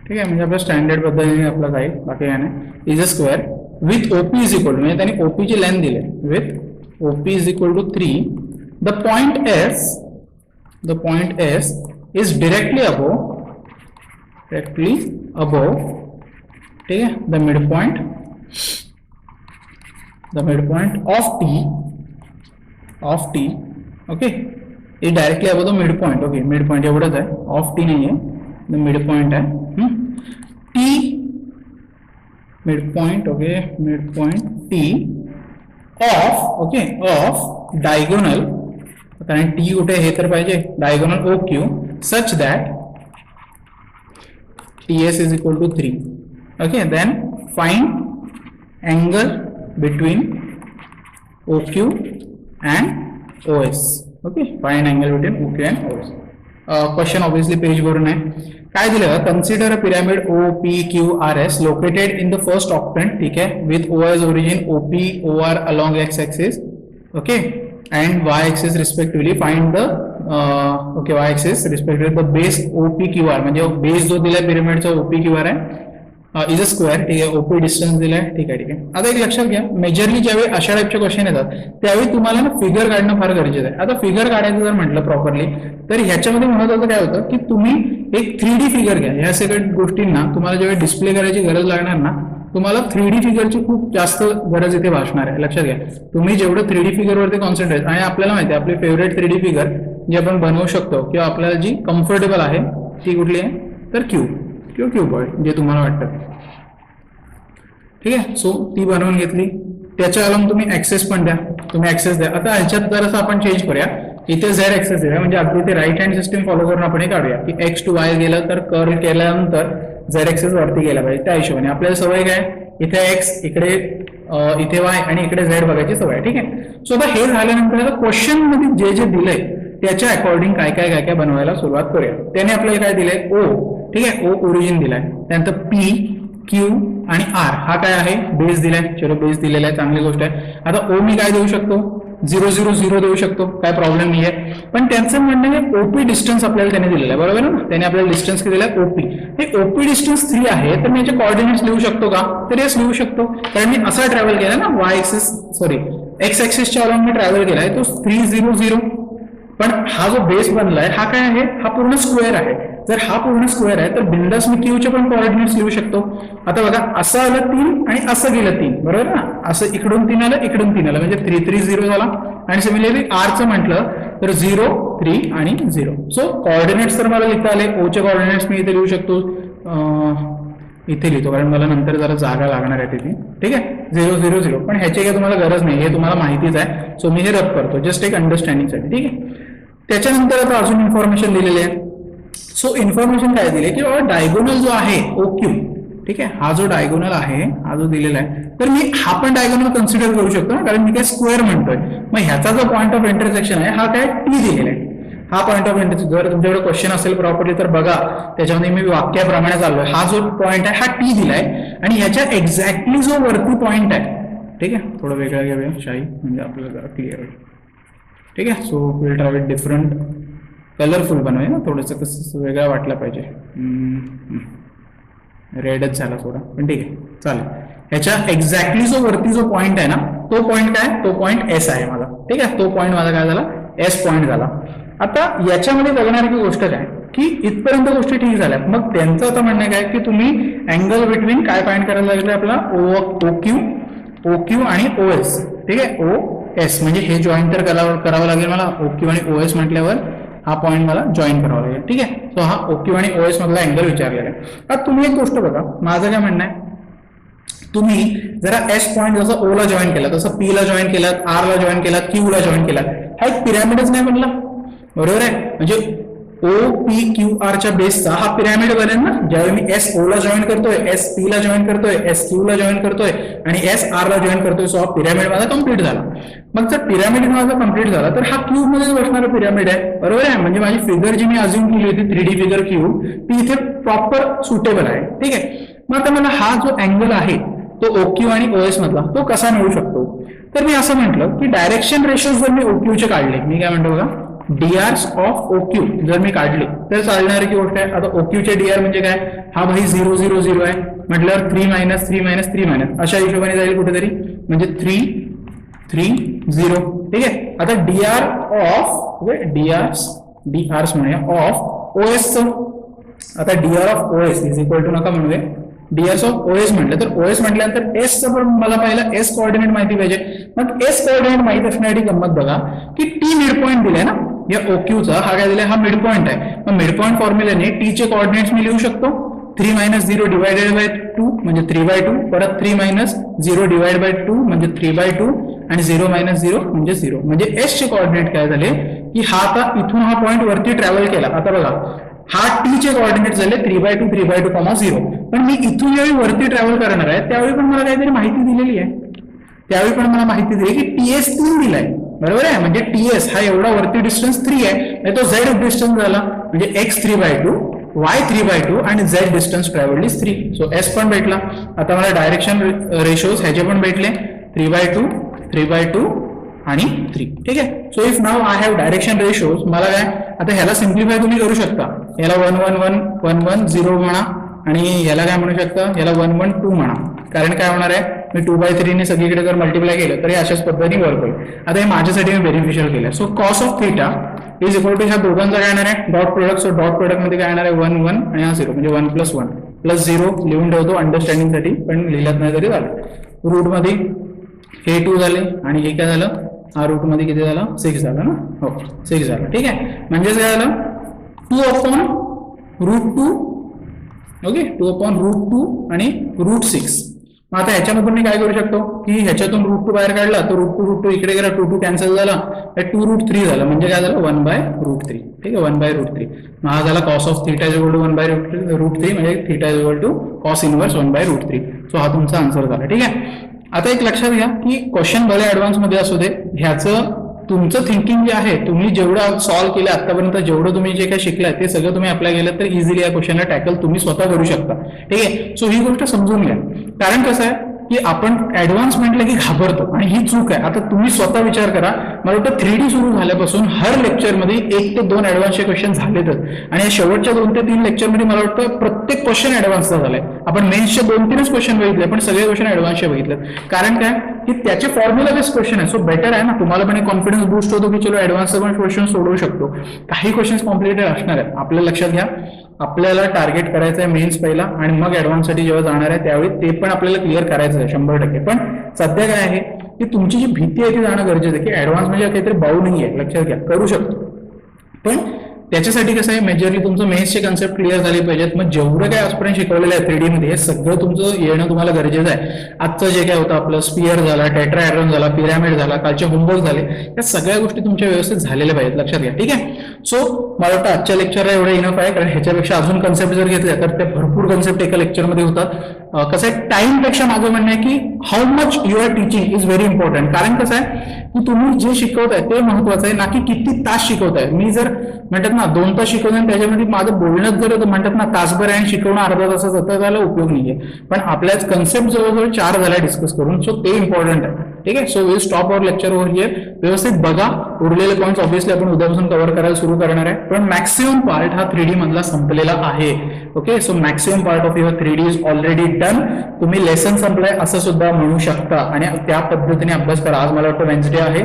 ठीक आहे. म्हणजे आपल्या standard पद्धतीने आपलं जाईल, बाकी काय नाही. Is a square with OP is equal to, म्हणजे त्यांनी OP ची लेंथ दिली, with OP is equal to 3. The point S is directly above, ठीक है, the mid point of T. Okay. Is directly above the mid point. Okay. Mid point एवढंच आहे, of T नाही आहे, द मिड पॉइंट आहे. T mid point. Okay. Mid point T of diagonal, कारण T कुठे हे तर पाहिजे, diagonal OQ such that TS is equal to 3. Okay, then find angle between OQ and OS. Okay, find angle between OQ and OS. Question obviously page वरून आहे. काय दिलं? Consider a pyramid OPQRS located in the first octant, ठीक आहे, with O as origin, OP, OR along x-axis, okay, and y-axis respectively. Find the y-axis respectively the base OPQR, म्हणजे base जो दिलाय पिरामिडचा OPQR आहे, इज अ स्क्वेअर. ठीक आहे. OP distance दिलाय. ठीक आहे. आता एक लक्षात घ्या, मेजरली ज्यावेळी अशा टाईपचे क्वेश्चन येतात त्यावेळी तुम्हाला ना फिगर काढणं फार गरजेचं आहे. आता फिगर काढायचं जर म्हटलं प्रॉपरली, तर ह्याच्यामध्ये महत्वाचं काय होतं की तुम्ही एक 3D फिगर घ्या. ह्या सगळ्या गोष्टींना तुम्हाला ज्यावेळी डिस्प्ले करायची गरज लागणार ना, तुम्हाला 3D फिगरची खूप जास्त गरज इथे भासणार आहे. लक्षात घ्या, तुम्ही जेवढं 3D फिगरवरती कॉन्सन्ट्रेट, आणि आपल्याला माहिती आहे आपली फेवरेट 3D फिगर जी आपण बनवू शकतो किंवा आपल्याला जी कम्फर्टेबल आहे ती कुठली आहे, तर क्यूबॉइड जे तुम्हाला वाटतं. ठीक आहे. सो ती बनवून घेतली, त्याच्या अलॉंग तुम्ही ऍक्सेस पण द्या, तुम्ही ऍक्सेस द्या. आता ह्याच्यात जरासं आपण चेंज करूया, इथे Z ऍक्सेस दिला, म्हणजे अगदी ते राईट हँड सिस्टम फॉलो करून आपण हे काढूया की X to Y गेलं तर कर्ल केल्यानंतर Z ऍक्सेस वरती गेला पाहिजे. त्या हिशोबाने आपल्याला सवय काय, इथे X, इथे Y आणि इकडे Z बघायची सवय. ठीक आहे. सो आता हे झाल्यानंतर क्वेश्चन मध्ये जे दिलंय त्याच्या अकॉर्डिंग काय काय बनवायला सुरुवात करूया. त्याने आपल्याला काय दिलंय, O. ठीक आहे. O ओरिजिन दिलाय, त्यानंतर P, Q आणि R हा काय आहे, बेस दिलाय. चलो बेस दिलेला आहे, चांगली गोष्ट आहे. आता O मी काय देऊ शकतो, 000 देऊ शकतो, काय प्रॉब्लेम नाही आहे. पण त्यांचं म्हणणं आहे ओपी डिस्टन्स आपल्याला त्याने दिलेलं आहे, बरोबर ना. त्याने आपल्याला डिस्टन्स दिलेलं आहे ओपी. हे ओपी डिस्टन्स 3 आहे, तर मी याचे कॉर्डिनेट्स लिहू शकतो का? तर येस लिहू शकतो, कारण मी असा ट्रॅव्हल केला ना, एक्स ऍक्सिसच्या अलॉंग मी ट्रॅव्हल केलाय तो 300. पण हा जो बेस बनलाय हा काय आहे? हा पूर्ण स्क्वेअर आहे. जर हा पूर्ण स्क्वेअर आहे तर बिंदास मी क्यूचे पण कोऑर्डिनेट्स लिहू शकतो. आता बघा, असं आलं 3 आणि असं गेलं 3, बरोबर ना. असं इकडून 3 आलं, इकडून 3 आलं, म्हणजे 3 3 0 झाला. आणि सिमिलरली आरचं म्हटलं तर 0 3 आणि 0. सो कोऑर्डिनेट्स तर मला लिहिता आले. ओचे कोऑर्डिनेट्स मी इथे लिहू शकतो, इथे लिहितो कारण मला नंतर जरा जागा लागणार आहे तिथे. ठीक आहे, 0 0 0. पण ह्याची काही तुम्हाला गरज नाही, हे तुम्हाला माहितीच आहे. सो मी हे रब करतो जस्ट एक अंडरस्टँडिंगसाठी. ठीक आहे, त्याच्यानंतर आता अजून इन्फॉर्मेशन दिलेली आहे. सो इन्फॉर्मेशन काय दिली की बाबा डायगोनल जो आहे OQ, ठीक आहे, हा जो डायगोनल आहे, हा जो दिलेला आहे, तर मी हा पण डायगोनल कन्सिडर करू शकतो ना, कारण मी काय स्क्वेअर म्हणतोय. मग ह्याचा जो पॉईंट ऑफ इंटरसेक्शन आहे हा काय T दिलेला आहे. हा पॉईंट ऑफ इंटरसेक्शन जर तुमच्याकडे क्वेश्चन असेल प्रॉपर्ली तर बघा, त्याच्यामध्ये मी वाक्याप्रमाणे चाललोय. हा जो पॉईंट आहे हा T दिलाय आणि ह्याच्या एक्झॅक्टली जो वरती पॉईंट आहे, ठीक आहे, थोडं वेगळं घेऊया शाही, म्हणजे आपल्याला जरा क्लिअर होईल. ठीक आहे, so will try with different colourful बनवूया ना, थोडंसं कसं वेगळा वाटला पाहिजे. रेडच झाला थोडा, पण ठीक आहे चालेल. ह्याच्या एक्झॅक्टली जो वरती जो पॉईंट आहे ना, तो पॉईंट काय? तो पॉईंट S आहे माझा. ठीक आहे, तो पॉईंट माझा काय झाला? S पॉईंट झाला. आता याच्यामध्ये बघणारी गोष्ट काय की इथपर्यंत गोष्टी ठीक झाल्या. मग त्यांचं आता म्हणणं काय की तुम्ही अँगल बिटवीन काय फाइंड करायला लागले आपला OQ आणि OS. ठीक आहे, OS म्हणजे हे जॉईन तर करावं लागेल मला. OQ आणि OS म्हटल्यावर हा पॉईंट मला जॉईन करावा लागेल. ठीक आहे, सो हा OQ आणि OS मधला अँगल विचारलेला आहे. आता तुम्ही एक गोष्ट बघा, माझं काय म्हणणं आहे, तुम्ही जरा S पॉईंट जसं O ला जॉईन केला, तसं P ला जॉईन केला, R ला जॉईन केला, Q ला जॉईन केला, हा एक पिरॅमिडच नाही बनला, बरोबर आहे. म्हणजे OPQR च्या बेसचा हा पिरॅमिड बनेल ना. ज्यावेळी मी S O ला जॉईन करतोय, S P ला जॉईन करतोय, S Q ला जॉईन करतोय आणि S R ला जॉईन करतोय, सो हा पिरॅमिड माझा कम्प्लीट झाला. मग जर पिरॅमिड माझा कम्प्लीट झाला तर हा क्यूब मध्ये बसणारा पिरॅमिड आहे, बरोबर आहे. म्हणजे माझी फिगर जी मी अज्युम केली होती 3D फिगर क्यूब, ती इथे प्रॉपर सुटेबल आहे. ठीक आहे, मग आता मला हा जो अँगल आहे तो OQ आणि OS मधला तो कसा मिळू शकतो? तर मी असं म्हटलं की डायरेक्शन रेशोज जर मी OQ चे काढले, मी काय म्हणतो बघा, DRs ऑफ OQ जर मी काढले तर चालणारी की गोष्ट आहे. आता OQ चे DR म्हणजे काय? हा भाई 0 0 0 आहे म्हटल्यावर 3 - 3 - 3 - अशा हिशोबाने जाईल कुठेतरी, म्हणजे 3 3 0. ठीक आहे, आता DR ऑफ DRs म्हणूया ऑफ OS चं. आता DR of OS is equal to नका म्हणूया DRs ऑफ OS म्हटलं तर OS म्हटल्यानंतर S चं पण मला पहिला S कोऑर्डिनेट माहिती पाहिजे. मग S कोऑर्डिनेट माहित असण्यासाठी गंमत बघा की T मिड पॉईंट दिलाय ना या OQ चा, हा काय दिलाय? हा मिड पॉईंट आहे. मग मिड पॉईंट फॉर्म्युलाने T चे कोऑर्डिनेट्स मी लिहू शकतो 3 - 0 डिवायडेड बाय 2 म्हणजे 3/2, परत 3 - 0 डिवाइड बाय 2 म्हणजे 3/2 आणि 0 - 0 म्हणजे 0. म्हणजे S चे कोऑर्डिनेट काय झाले की हा आता इथून हा पॉईंट वरती ट्रॅव्हल केला. आता बघा, हा T चे कोऑर्डिनेट झाले 3/2 3/2, 0. पण मी इथून ज्यावेळी वरती ट्रॅव्हल करणार आहे त्यावेळी पण मला काहीतरी माहिती दिलेली आहे. त्यावेळी पण मला माहिती दिली की TS 3 दिलाय, बरोबर आहे. म्हणजे TS हा एवढा वरती डिस्टन्स 3 आहे, तो Z डिस्टन्स झाला, म्हणजे X 3/2 Y 3/2 आणि Z distance travelled is 3. So S पण भेटला. आता मला डायरेक्शन रेशोज ह्याचे पण भेटले 3/2 3/2 आणि 3. ठीक आहे, so if now I have direction ratios, मला काय आता ह्याला सिम्प्लिफाय तुम्ही करू शकता. याला 1 1 1 1 1 0 म्हणा आणि याला काय म्हणू शकता, याला 1 1 2 म्हणा. कारण काय होणार आहे, मी 2/3 ने सगळीकडे जर मल्टिप्लाय केलं तर हे अशाच पद्धतीने वर्क होईल. आता हे माझ्यासाठी मी बेनिफिशियल केलं. So cos of theta is equal to ह्या दोघांचा काय येणार आहे dot product. So dot product मध्ये काय येणार आहे 1 1 आणि हा 0 म्हणजे 1 + 1 + 0 लिहून ठेवतो अंडरस्टँडिंग साठी, पण लिहिलं नाही तरी झालं. रूट मध्ये हे 2 झाले आणि हे काय झालं, हा रूट मध्ये किती झाला 6 झाला ना, हो 6 झालं. ठीक आहे, म्हणजेच काय झालं 2/√2. ओके, 2/√2 आणि √6. मग आता ह्याच्यामधून मी काय करू शकतो की ह्याच्यातून √2 बाहेर काढला तर √2 इकडे गेला, 2 कॅन्सल झाला, 2√3 झालं, म्हणजे काय झालं 1/√3. ठीक आहे, 1/√3. मग हा झाला cos of theta is equal to 1/√3, म्हणजे theta is equal to cos inverse 1/√3. So हा तुमचा आन्सर झाला. ठीक आहे, आता एक लक्षात घ्या की क्वेश्चन भले ऍडव्हान्स मध्ये असू दे, ह्याचं तुमचं थिंकिंग जे आहे, तुम्ही जेवढं सॉल्व्ह केलं आतापर्यंत, जेवढं तुम्ही जे काही शिकलाय ते सगळं तुम्ही अप्लाय केलं तर इझिली या क्वेश्चनला टॅकल तुम्ही स्वतः करू शकता. ठीक आहे, सो ही गोष्ट समजून घ्या. कारण कसं आहे, की आपण ऍडव्हान्स म्हटलं की घाबरतो आणि ही चूक आहे. आता तुम्ही स्वतः विचार करा, मला वाटतं 3D सुरू झाल्यापासून हर लेक्चरमध्ये 1 ते 2 ऍडव्हान्सचे क्वेश्चन झालेतच आणि या शेवटच्या 2 ते 3 लेक्चरमध्ये मला वाटतं प्रत्येक क्वेश्चन ऍडव्हान्सचा झालाय. आपण मेन्सचे 2-3च क्वेश्चन बघितले पण सगळे क्वेश्चन ऍडव्हान्सचे बघितले. कारण काय की त्याचे फॉर्म्युला बेस्ड क्वेश्चन आहे. सो बेटर आहे ना, तुम्हाला पण कॉन्फिडन्स बूस्ट होतो की चलो ऍडव्हान्सचे पण क्वेश्चन सोडवू शकतो. काही क्वेश्चन कॉम्प्लिकेटेड असणार आहेत. आपल्या लक्षात घ्या, आपल्याला टार्गेट करायचं आहे मेन्स पहिला आणि मग ऍडव्हान्ससाठी जेव्हा जाणार आहे त्यावेळी ते पण आपल्याला क्लिअर करायचं आहे 100%. पण सध्या काय आहे की तुमची जी भीती आहे ती जाणं गरजेचं आहे की ऍडव्हान्स म्हणजे काहीतरी बाऊ नाही आहे. लक्षात घ्या, करू शकतो पण त्याच्यासाठी कसं आहे, मेजरली तुमचं मेन्सचे कन्सेप्ट क्लिअर झाले पाहिजेत. मग जेवढं काय आजपर्यंत शिकवलेलं आहे 3D मध्ये हे सगळं तुमचं येणं तुम्हाला गरजेचं आहे. आजचं जे काय होतं आपलं स्पियर झाला, टेट्राहेड्रॉन झाला, पिरॅमिड झाला, कालचे होमवर्क झाले, या सगळ्या गोष्टी तुमच्या व्यवस्थित झालेल्या पाहिजेत. लक्षात घ्या, ठीक आहे. सो मला वाटतं आजच्या लेक्चरला एवढं इनफ आहे, कारण ह्याच्यापेक्षा अजून कन्सेप्ट जर घेतले तर ते भरपूर कन्सेप्ट एका लेक्चरमध्ये होतात. कसं आहे, टाइमपेक्षा माझं म्हणणं आहे की how much you are teaching is very important. कारण कसं आहे की तुम्ही जे शिकवताय ते महत्वाचं आहे ना की किती तास शिकवताय. मी जर म्हणतात ना 2 तास शिकवताय त्याच्यामध्ये माझं बोलणं जर म्हणतात ना तासभर आहे आणि शिकवणं अर्धा तासाचा, तर त्याला उपयोग नाहीये. पण आपल्याच कन्सेप्ट जवळजवळ 4 झाल्या डिस्कस करून, सो ते इम्पॉर्टंट आहे. ठीक आहे. So will stop our lecture over here. व्यवस्थित बघा, उरलेले पॉईंट्स ऑब्व्हियसली आपण उद्यापासून कव्हर करायला सुरू करणार आहे. पण मॅक्सिमम पार्ट हा 3D मधला संपलेला आहे. Okay, so maximum part of your 3D is already done. तुम्ही लेसन संपलाय असं सुद्धा म्हणू शकता आणि त्या पद्धतीने अभ्यास करा. आज मला वाटतं वेन्सडे आहे,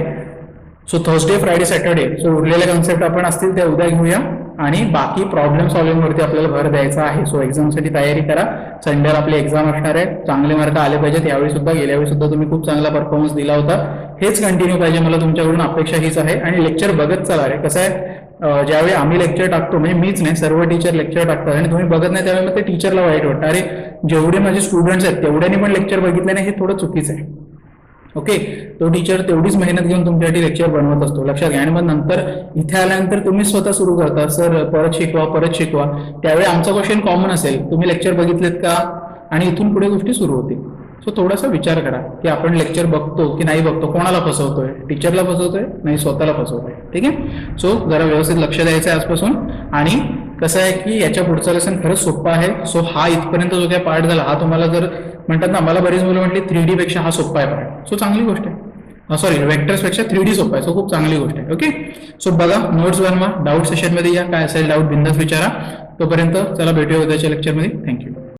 so Thursday, Friday, Saturday, so उरलेले कन्सेप्ट आपण असतील ते उद्या घेऊया आणि बाकी प्रॉब्लेम सॉल्व्हिंग वरती आपल्याला भर द्यायचा आहे. सो एक्झामसाठी तयारी करा. संडेला आपली एक्झाम असणार आहे. चांगले मार्क आले पाहिजेत यावेळी सुद्धा. गेल्या वेळी सुद्धा तुम्ही खूप चांगला परफॉर्मन्स दिला होता. हेच कंटिन्यू पाहिजे मला तुमच्याकडून, अपेक्षा हीच आहे. आणि लेक्चर बघत चला रे. कसं आहे, ज्यावेळी आम्ही लेक्चर टाकतो, म्हणजे मीच नाही सर्व टीचर लेक्चर टाकतात आणि तुम्ही बघत नाही त्यावेळी मग ते टीचरला वाईट वाटतं. अरे जेवढे माझे स्टुडंट्स आहेत तेवढ्यानी पण लेक्चर बघितले नाही, हे थोडं चुकीचं आहे. ओके, तो टीचर तेवढीच मेहनत घेऊन तुमच्यासाठी लेक्चर बनवत असतो. लक्षात घ्या. आणि मग नंतर इथे आल्यानंतर तुम्ही स्वतः सुरू करता, सर परत शिकवा, परत शिकवा. त्यावेळी आमचा क्वेश्चन कॉमन असेल, तुम्ही लेक्चर बघितलेत का, आणि इथून पुढे गोष्टी सुरू होतील. सो थोडासा विचार करा की आपण लेक्चर बघतो की नाही बघतो, कोणाला फसवतोय, टीचरला फसवतोय नाही स्वतःला फसवतोय. ठीक आहे. सो जरा व्यवस्थित लक्ष द्यायचं आहे आजपासून. आणि कसं आहे की याच्या पुढचा लेसन खरंच सोपा आहे. सो हा इथपर्यंत जो काय पार्ट झाला हा तुम्हाला जर म्हणतात ना, मला बरीच मुलं म्हटली 3D पेक्षा हा सोपा आहे पार्ट. सो चांगली गोष्ट आहे. सॉरी, वेक्टर्स पेक्षा 3D सोपा आहे. सो खूप चांगली गोष्ट आहे. ओके, सो बघा, नोट्स बनवा, डाऊट सेशनमध्ये या, काय असेल डाऊट बिंदास विचारा. तोपर्यंत चला भेटूया उद्याच्या लेक्चरमध्ये. थँक्यू.